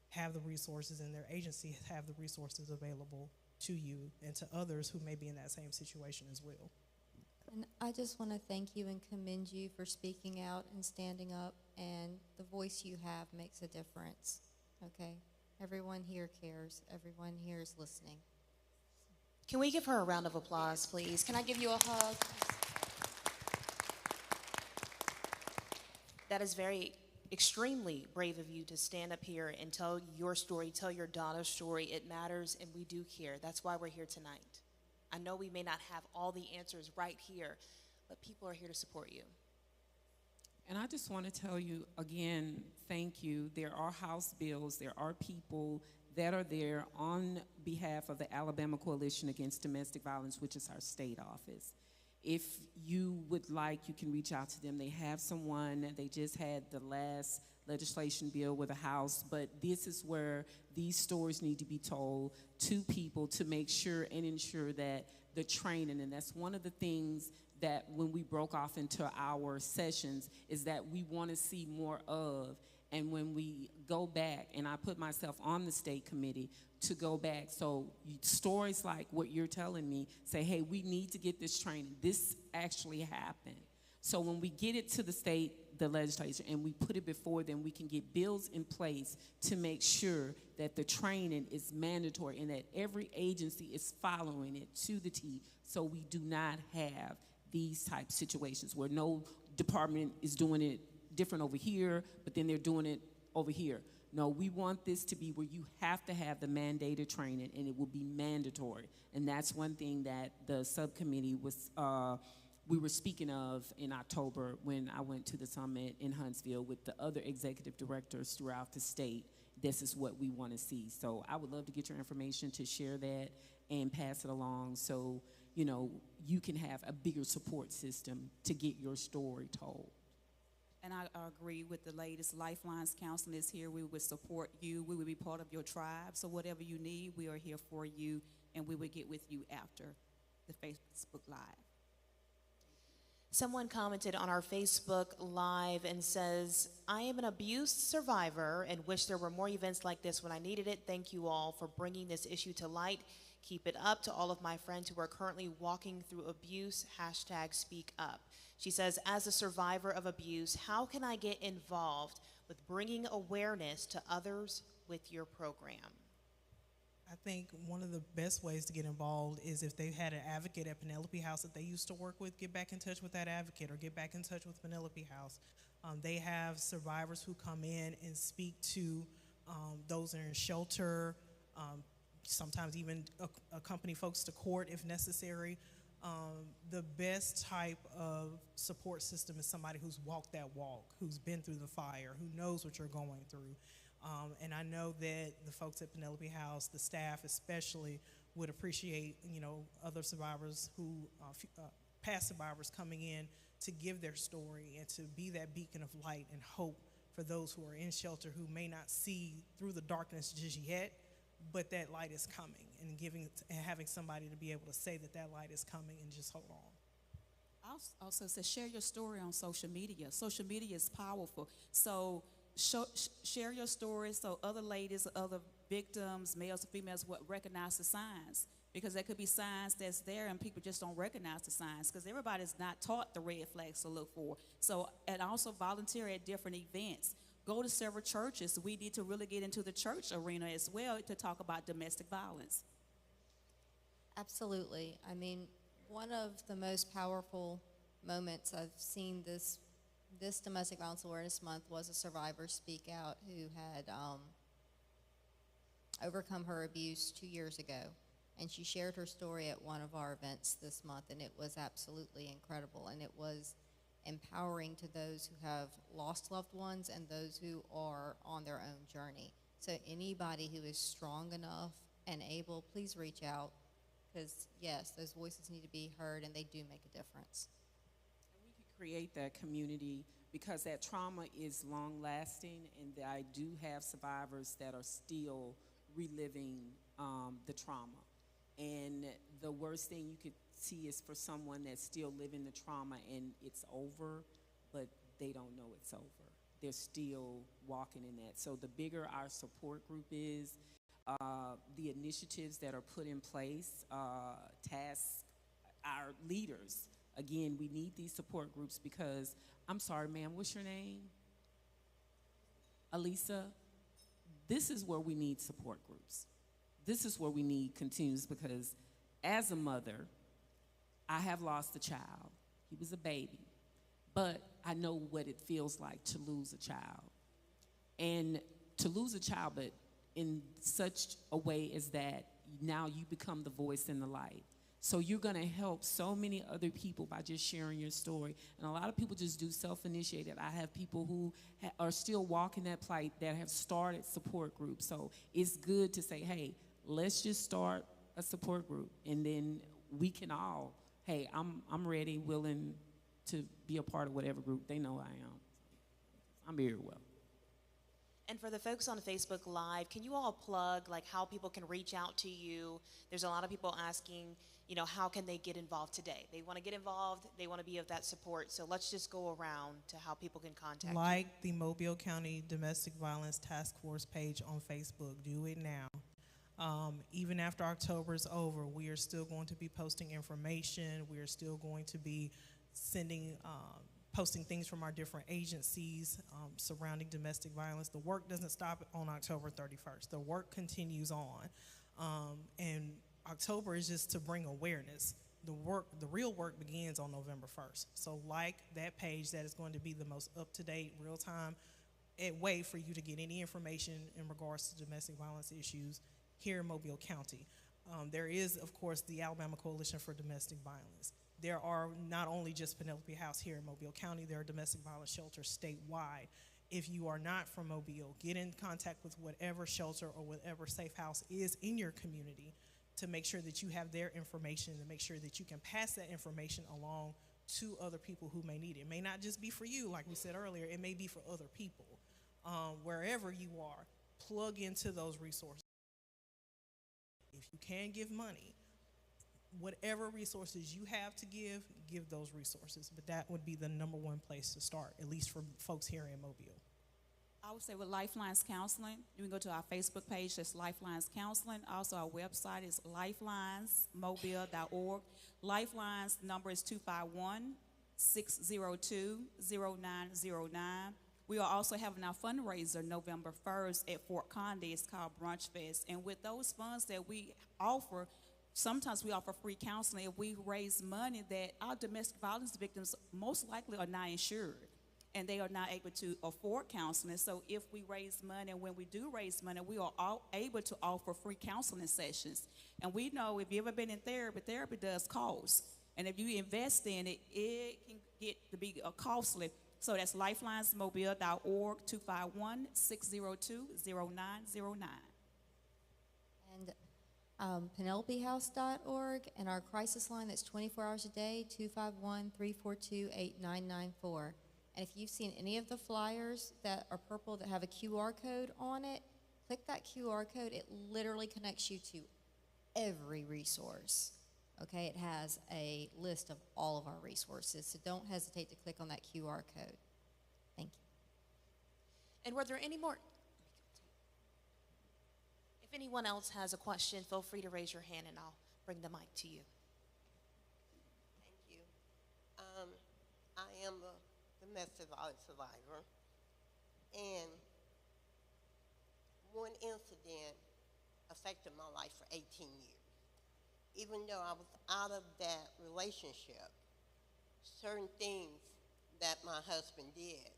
have the resources, and their agency have the resources available to you and to others who may be in that same situation as well. And I just want to thank you and commend you for speaking out and standing up, and the voice you have makes a difference, okay? Everyone here cares. Everyone here is listening. Can we give her a round of applause, please? Can I give you a hug? That is extremely brave of you to stand up here and tell your story, tell your daughter's story. It matters, and we do care. That's why we're here tonight. I know we may not have all the answers right here, but people are here to support you. And I just want to tell you again, thank you. There are House bills, there are people that are there on behalf of the Alabama Coalition Against Domestic Violence, which is our state office. If you would like, you can reach out to them. They have someone. They just had the last legislation bill with the House, but this is where these stories need to be told to people to make sure and ensure that the training, and that's one of the things that when we broke off into our sessions is that we want to see more of, And when we go back, and I put myself on the state committee to go back, so stories like what you're telling me say, hey, we need to get this training. This actually happened. So when we get it to the state, the legislature, and we put it before them, we can get bills in place to make sure that the training is mandatory and that every agency is following it to the T, so we do not have these type of situations where no department is doing it different over here, but then they're doing it over here. No, we want this to be where you have to have the mandated training, and it will be mandatory. And that's one thing that the subcommittee was, we were speaking of in October when I went to the summit in Huntsville with the other executive directors throughout the state. This is what we want to see. So I would love to get your information to share that and pass it along so, you know, you can have a bigger support system to get your story told. And I agree with the latest. Lifelines Counseling is here. We would support you. We would be part of your tribe. So whatever you need, we are here for you, and we would get with you after the Facebook Live. Someone commented on our Facebook Live and says, I am an abuse survivor and wish there were more events like this when I needed it. Thank you all for bringing this issue to light. Keep it up. To all of my friends who are currently walking through abuse, #speak up. She says, as a survivor of abuse, how can I get involved with bringing awareness to others with your program? I think one of the best ways to get involved is if they've had an advocate at Penelope House that they used to work with, get back in touch with that advocate or get back in touch with Penelope House. They have survivors who come in and speak to those that are in shelter, sometimes even accompany folks to court if necessary. The best type of support system is somebody who's walked that walk, who's been through the fire, who knows what you're going through. And I know that the folks at Penelope House, the staff especially, would appreciate, you know, other survivors who, past survivors coming in to give their story and to be that beacon of light and hope for those who are in shelter who may not see through the darkness just yet, but that light is coming, and having somebody to be able to say that that light is coming and just hold on. I also say share your story on social media. Social media is powerful. So share your story so other ladies, other victims, males or females, will recognize the signs. Because there could be signs that's there and people just don't recognize the signs because everybody's not taught the red flags to look for. So, and also volunteer at different events. Go to several churches. We need to really get into the church arena as well to talk about domestic violence. Absolutely. I mean, one of the most powerful moments I've seen this Domestic Violence Awareness Month was a survivor speak out who had overcome her abuse 2 years ago. And she shared her story at one of our events this month, and it was absolutely incredible. And it was empowering to those who have lost loved ones and those who are on their own journey. So anybody who is strong enough and able, please reach out, because yes, those voices need to be heard and they do make a difference. And we could create that community because that trauma is long lasting, and I do have survivors that are still reliving the trauma. And the worst thing you could see is for someone that's still living the trauma and it's over, but they don't know it's over. They're still walking in that. So the bigger our support group is, the initiatives that are put in place, task our leaders. Again, we need these support groups because, I'm sorry, ma'am, what's your name? Alisa? This is where we need support groups. This is where we need continues because as a mother, I have lost a child. He was a baby. But I know what it feels like to lose a child. And to lose a child, but in such a way as that now you become the voice and the light. So you're going to help so many other people by just sharing your story. And a lot of people just do self-initiated. I have people who are still walking that plight that have started support groups. So it's good to say, hey, let's just start a support group. And then we can all, hey, I'm ready, willing to be a part of whatever group. They know I am. I'm very well. And for the folks on Facebook Live, can you all plug like how people can reach out to you? There's a lot of people asking, how can they get involved today? They want to get involved, they want to be of that support. So let's just go around to how people can contact you. Like the Mobile County Domestic Violence Task Force page on Facebook. Do it now. Even after October is over, we are still going to be posting information. We are still going to be posting things from our different agencies surrounding domestic violence. The work doesn't stop on October 31st. The work continues on. And October is just to bring awareness. The real work begins on November 1st. So like that page, that is going to be the most up-to-date, real-time way for you to get any information in regards to domestic violence issues here in Mobile County. There is, of course, the Alabama Coalition for Domestic Violence. There are not only just Penelope House here in Mobile County, there are domestic violence shelters statewide. If you are not from Mobile, get in contact with whatever shelter or whatever safe house is in your community to make sure that you have their information, to make sure that you can pass that information along to other people who may need it. It may not just be for you, like we said earlier, it may be for other people. Wherever you are, plug into those resources. If you can give money, whatever resources you have to give those resources. But that would be the #1 place to start, at least for folks here in Mobile. I would say with Lifelines Counseling, you can go to our Facebook page, that's Lifelines Counseling. Also, our website is lifelinesmobile.org. Lifelines number is 251-602-0909. We are also having our fundraiser November 1st at Fort Conde. It's called Brunch Fest. And with those funds that we offer, sometimes we offer free counseling. If we raise money, that our domestic violence victims most likely are not insured, and they are not able to afford counseling. So if we raise money, and when we do raise money, we are all able to offer free counseling sessions. And we know if you've ever been in therapy does cost. And if you invest in it, it can get to be costly. So that's lifelinesmobile.org, 251-602-0909. And PenelopeHouse.org, and our crisis line that's 24 hours a day, 251-342-8994. And if you've seen any of the flyers that are purple that have a QR code on it, click that QR code. It literally connects you to every resource. Okay, it has a list of all of our resources, so don't hesitate to click on that QR code. Thank you. And were there any more? If anyone else has a question, feel free to raise your hand and I'll bring the mic to you. Thank you. I am a domestic violence survivor, and one incident affected my life for 18 years. Even though I was out of that relationship, certain things that my husband did,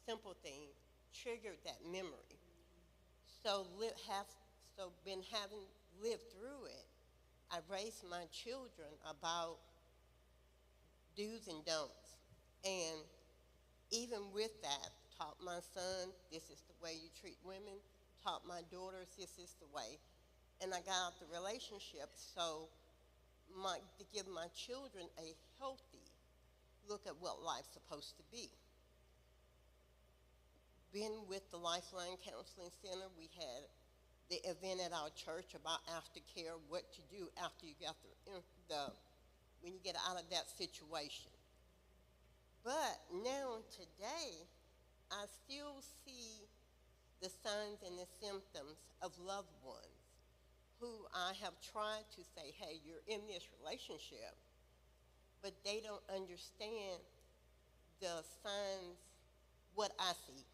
simple things, triggered that memory. So having lived through it, I raised my children about do's and don'ts. And even with that, taught my son, this is the way you treat women, taught my daughters, this is the way. And I got out the relationship to give my children a healthy look at what life's supposed to be. Been with the Lifeline Counseling Center. We had the event at our church about aftercare, what to do after you got when you get out of that situation. But now today, I still see the signs and the symptoms of loved ones who I have tried to say, hey, you're in this relationship, but they don't understand the signs, what I see.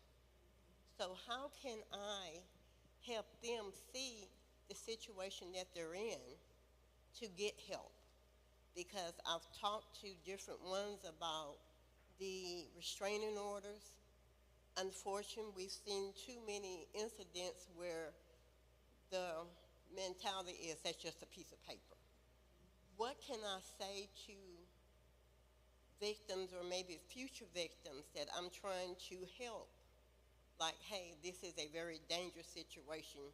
So how can I help them see the situation that they're in to get help? Because I've talked to different ones about the restraining orders. Unfortunately, we've seen too many incidents where the mentality is that's just a piece of paper. What can I say to victims or maybe future victims that I'm trying to help? Like, hey, this is a very dangerous situation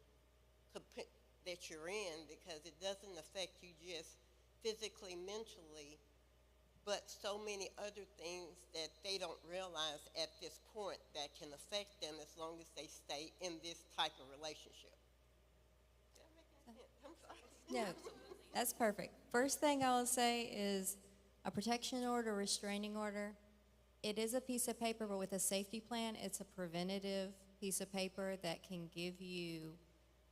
that you're in, because it doesn't affect you just physically, mentally, but so many other things that they don't realize at this point that can affect them as long as they stay in this type of relationship. Did that make any sense? I'm sorry. No, That's perfect. First thing I will say is a protection order, restraining order. It is a piece of paper, but with a safety plan, it's a preventative piece of paper that can give you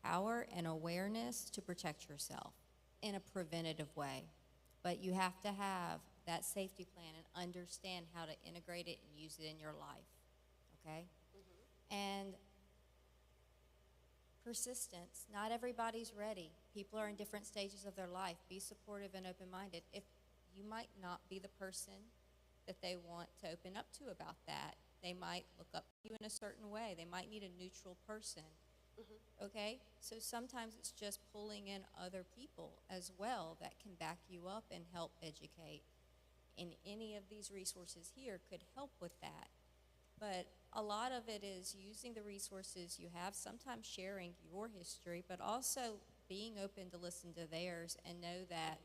power and awareness to protect yourself in a preventative way. But you have to have that safety plan and understand how to integrate it and use it in your life, okay? And persistence. Not everybody's ready. People are in different stages of their life. Be supportive and open-minded. If you might not be the person that they want to open up to about that, they might look up to you in a certain way. They might need a neutral person. Okay? So sometimes it's just pulling in other people as well that can back you up and help educate. And any of these resources here could help with that. But a lot of it is using the resources you have, sometimes sharing your history, but also being open to listen to theirs and know that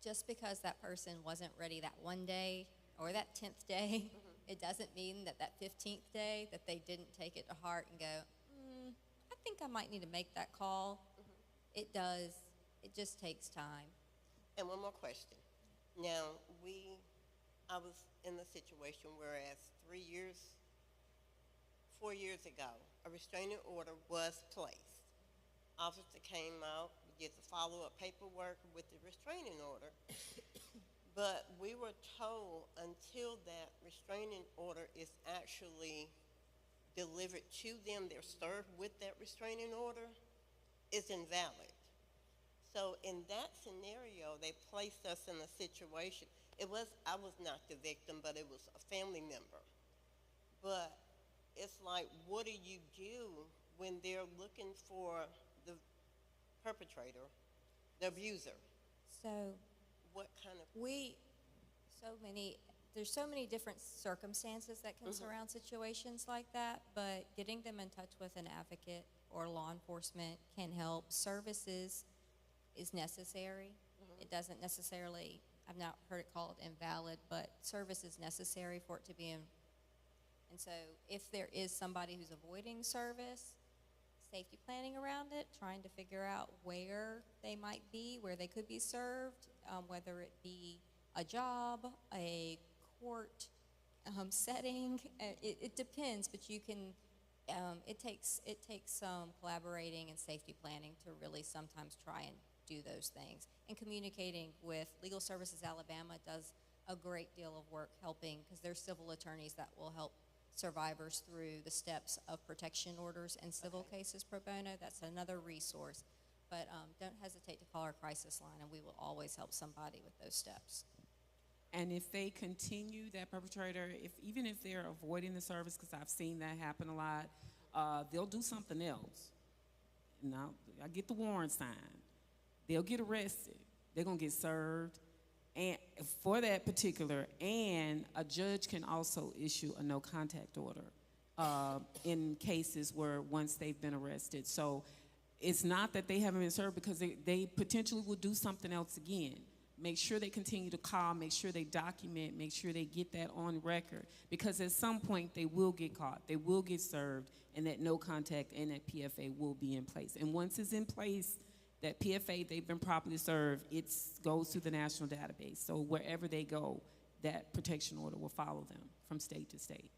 just because that person wasn't ready that one day or that 10th day, it doesn't mean that that 15th day that they didn't take it to heart and go, I think I might need to make that call. It does. It just takes time. And one more question. Now, I was in a situation whereas 4 years ago, a restraining order was placed. Officer came out, we did the follow-up paperwork with the restraining order, but we were told until that restraining order is actually delivered to them, they're served with that restraining order, is invalid. So in that scenario, they placed us in a situation. I was not the victim, but it was a family member. But it's like, what do you do when they're looking for the perpetrator, the abuser? So What kind of, there's so many different circumstances that can surround situations like that, but getting them in touch with an advocate or law enforcement can help. Services is necessary. It doesn't necessarily, I've not heard it called invalid, but service is necessary for it to be in. And so if there is somebody who's avoiding service, safety planning around it, trying to figure out where they might be, where they could be served, whether it be a job, a court setting. It depends, but you can. It takes some collaborating and safety planning to really sometimes try and do those things. And communicating with Legal Services Alabama does a great deal of work helping, because there's civil attorneys that will help survivors through the steps of protection orders and civil cases pro bono. That's another resource. But don't hesitate to call our crisis line, and we will always help somebody with those steps. And if they continue, that perpetrator, even if they're avoiding the service, because I've seen that happen a lot, they'll do something else. Now, I get the warrant signed. They'll get arrested. They're going to get served and for that particular, and a judge can also issue a no contact order in cases where once they've been arrested. So it's not that they haven't been served, because they potentially will do something else again. Make sure they continue to call, make sure they document, make sure they get that on record, because at some point they will get caught, they will get served, and that no contact and that PFA will be in place. And once it's in place, that PFA, they've been properly served, it goes to the national database. So wherever they go, that protection order will follow them from state to state.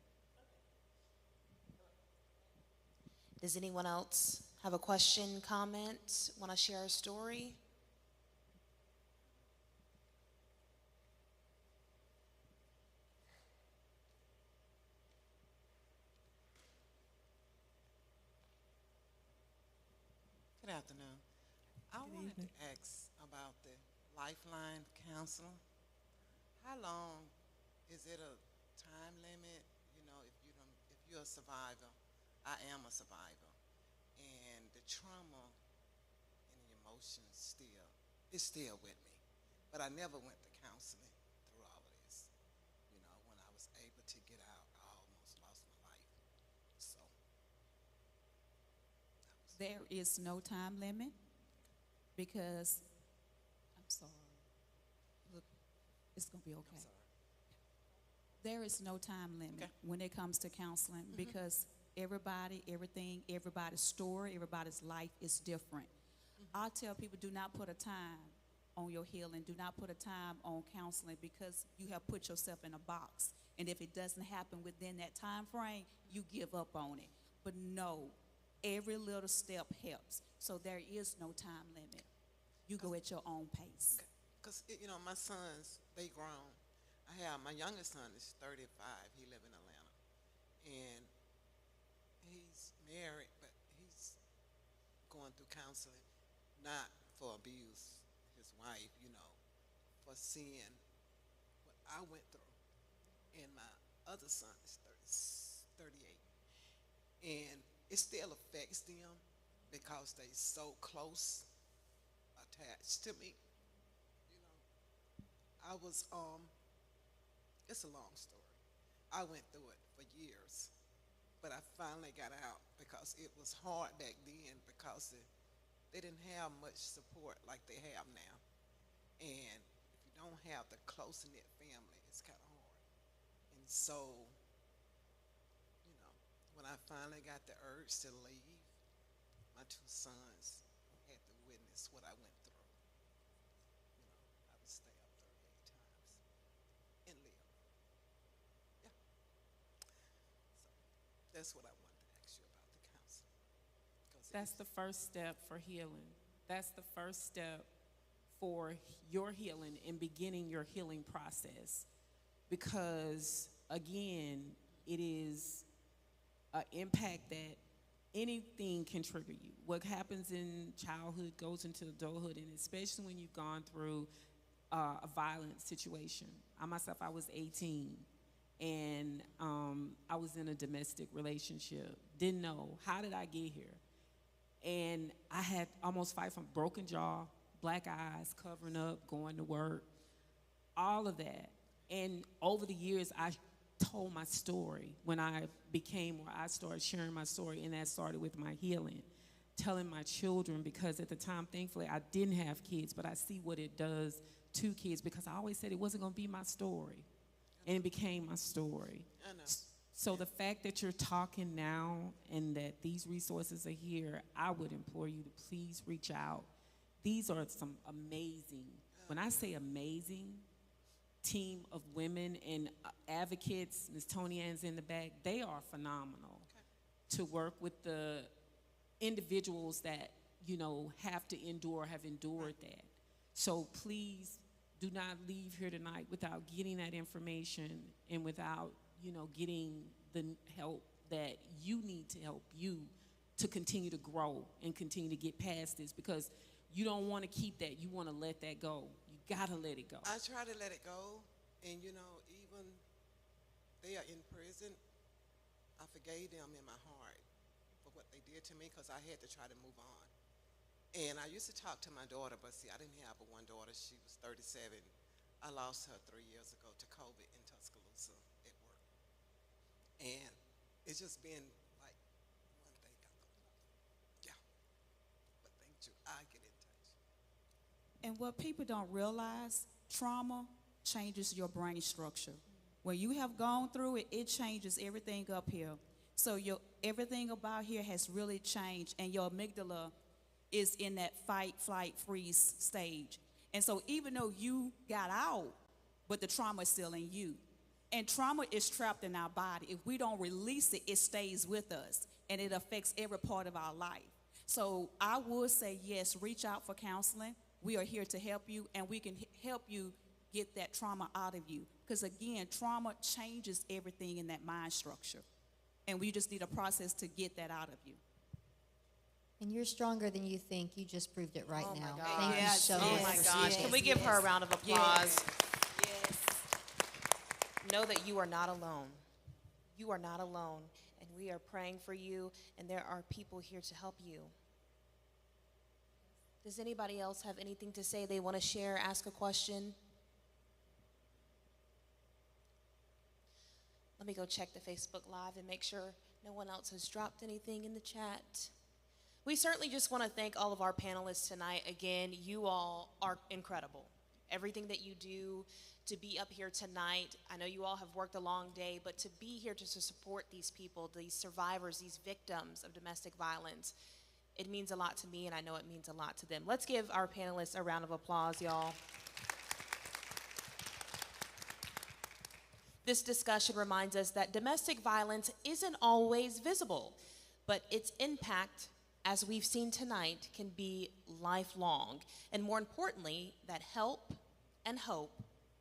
Does anyone else have a question, comment, want to share a story? Good afternoon. I wanted to ask about the Lifeline counseling. How long is it a time limit? You know, if you're a survivor, I am a survivor, and the trauma and the emotions it's still with me. But I never went to counseling through all of this. You know, when I was able to get out, I almost lost my life. So There is no time limit, because, I'm sorry, look, it's going to be okay. I'm sorry. There is no time limit Okay. when it comes to counseling, because everybody, everything, everybody's story, everybody's life is different. I tell people, do not put a time on your healing. Do not put a time on counseling, because you have put yourself in a box. And if it doesn't happen within that time frame, you give up on it. But no, every little step helps. So there is no time limit. You go at your own pace. Because, my sons, they grown. My youngest son is 35. He live in Atlanta. And he's married, but he's going through counseling, not for abuse, his wife, for seeing what I went through. And my other son is 38. And it still affects them because they so close attached to me. I was, it's a long story. I went through it for years, but I finally got out because it was hard back then because they didn't have much support like they have now. And if you don't have the close-knit family, it's kind of hard. And so, when I finally got the urge to leave, my two sons had to witness what I went through. I would stay up 38 times and live. Yeah. So that's what I wanted to ask you about the counseling. That's the first step for healing. That's the first step for your healing and beginning your healing process. Because, again, it is an impact that anything can trigger you. What happens in childhood goes into adulthood, and especially when you've gone through a violent situation. I was 18, and I was in a domestic relationship. Didn't know, how did I get here? And I had almost fight from broken jaw, black eyes, covering up, going to work, all of that. And over the years, I told my story when I started sharing my story, and that started with my healing, telling my children, because at the time, thankfully, I didn't have kids, but I see what it does to kids, because I always said it wasn't going to be my story, and it became my story. I know. So the fact that you're talking now and that these resources are here, I would implore you to please reach out. These are some amazing, when I say amazing, team of women and advocates. Ms. Tony Ann's in the back. They are phenomenal to work with the individuals that, have endured that. So please do not leave here tonight without getting that information and without, getting the help that you need to help you to continue to grow and continue to get past this, because you don't want to keep that. You want to let that go. You got to let it go. I try to let it go, and even they are in prison, I forgave them in my heart for what they did to me, because I had to try to move on. And I used to talk to my daughter, but see, I didn't have but one daughter. She was 37. I lost her 3 years ago to COVID in Tuscaloosa at work. And it's just been like one thing after another. Yeah. But thank you. I get in touch. And what people don't realize, trauma changes your brain structure. When you have gone through it, it changes everything up here. So everything about here has really changed, and your amygdala is in that fight, flight, freeze stage. And so even though you got out, but the trauma is still in you. And trauma is trapped in our body. If we don't release it, it stays with us, and it affects every part of our life. So I would say, yes, reach out for counseling. We are here to help you, and we can help you get that trauma out of you. Because again, trauma changes everything in that mind structure. And we just need a process to get that out of you. And you're stronger than you think. You just proved it right Oh my now. God. Thank you Yes. so Oh much. my for gosh. sharing. Can we give her a round of applause? Yes. Know that you are not alone. You are not alone. And we are praying for you, and there are people here to help you. Does anybody else have anything to say they want to share, ask a question? Let me go check the Facebook Live and make sure no one else has dropped anything in the chat. We certainly just want to thank all of our panelists tonight. Again, you all are incredible. Everything that you do to be up here tonight, I know you all have worked a long day, but to be here to support these people, these survivors, these victims of domestic violence, It means a lot to me, and I know it means a lot to them. Let's give our panelists a round of applause, y'all. This discussion reminds us that domestic violence isn't always visible, but its impact, as we've seen tonight, can be lifelong. And more importantly, that help and hope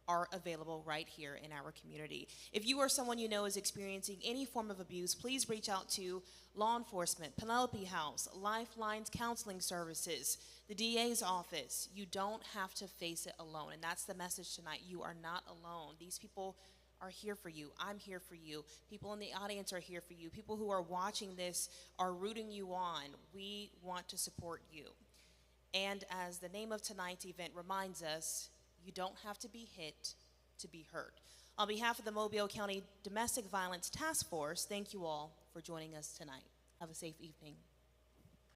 are available right here in our community. If you or someone you know is experiencing any form of abuse, please reach out to law enforcement, Penelope House, Lifelines Counseling Services, the DA's office. You don't have to face it alone, and that's the message tonight. You are not alone. These people are here for you. I'm here for you. People in the audience are here for you. People who are watching this are rooting you on. We want to support you. And as the name of tonight's event reminds us, you don't have to be hit to be hurt. On behalf of the Mobile County Domestic Violence Task Force, thank you all for joining us tonight. Have a safe evening.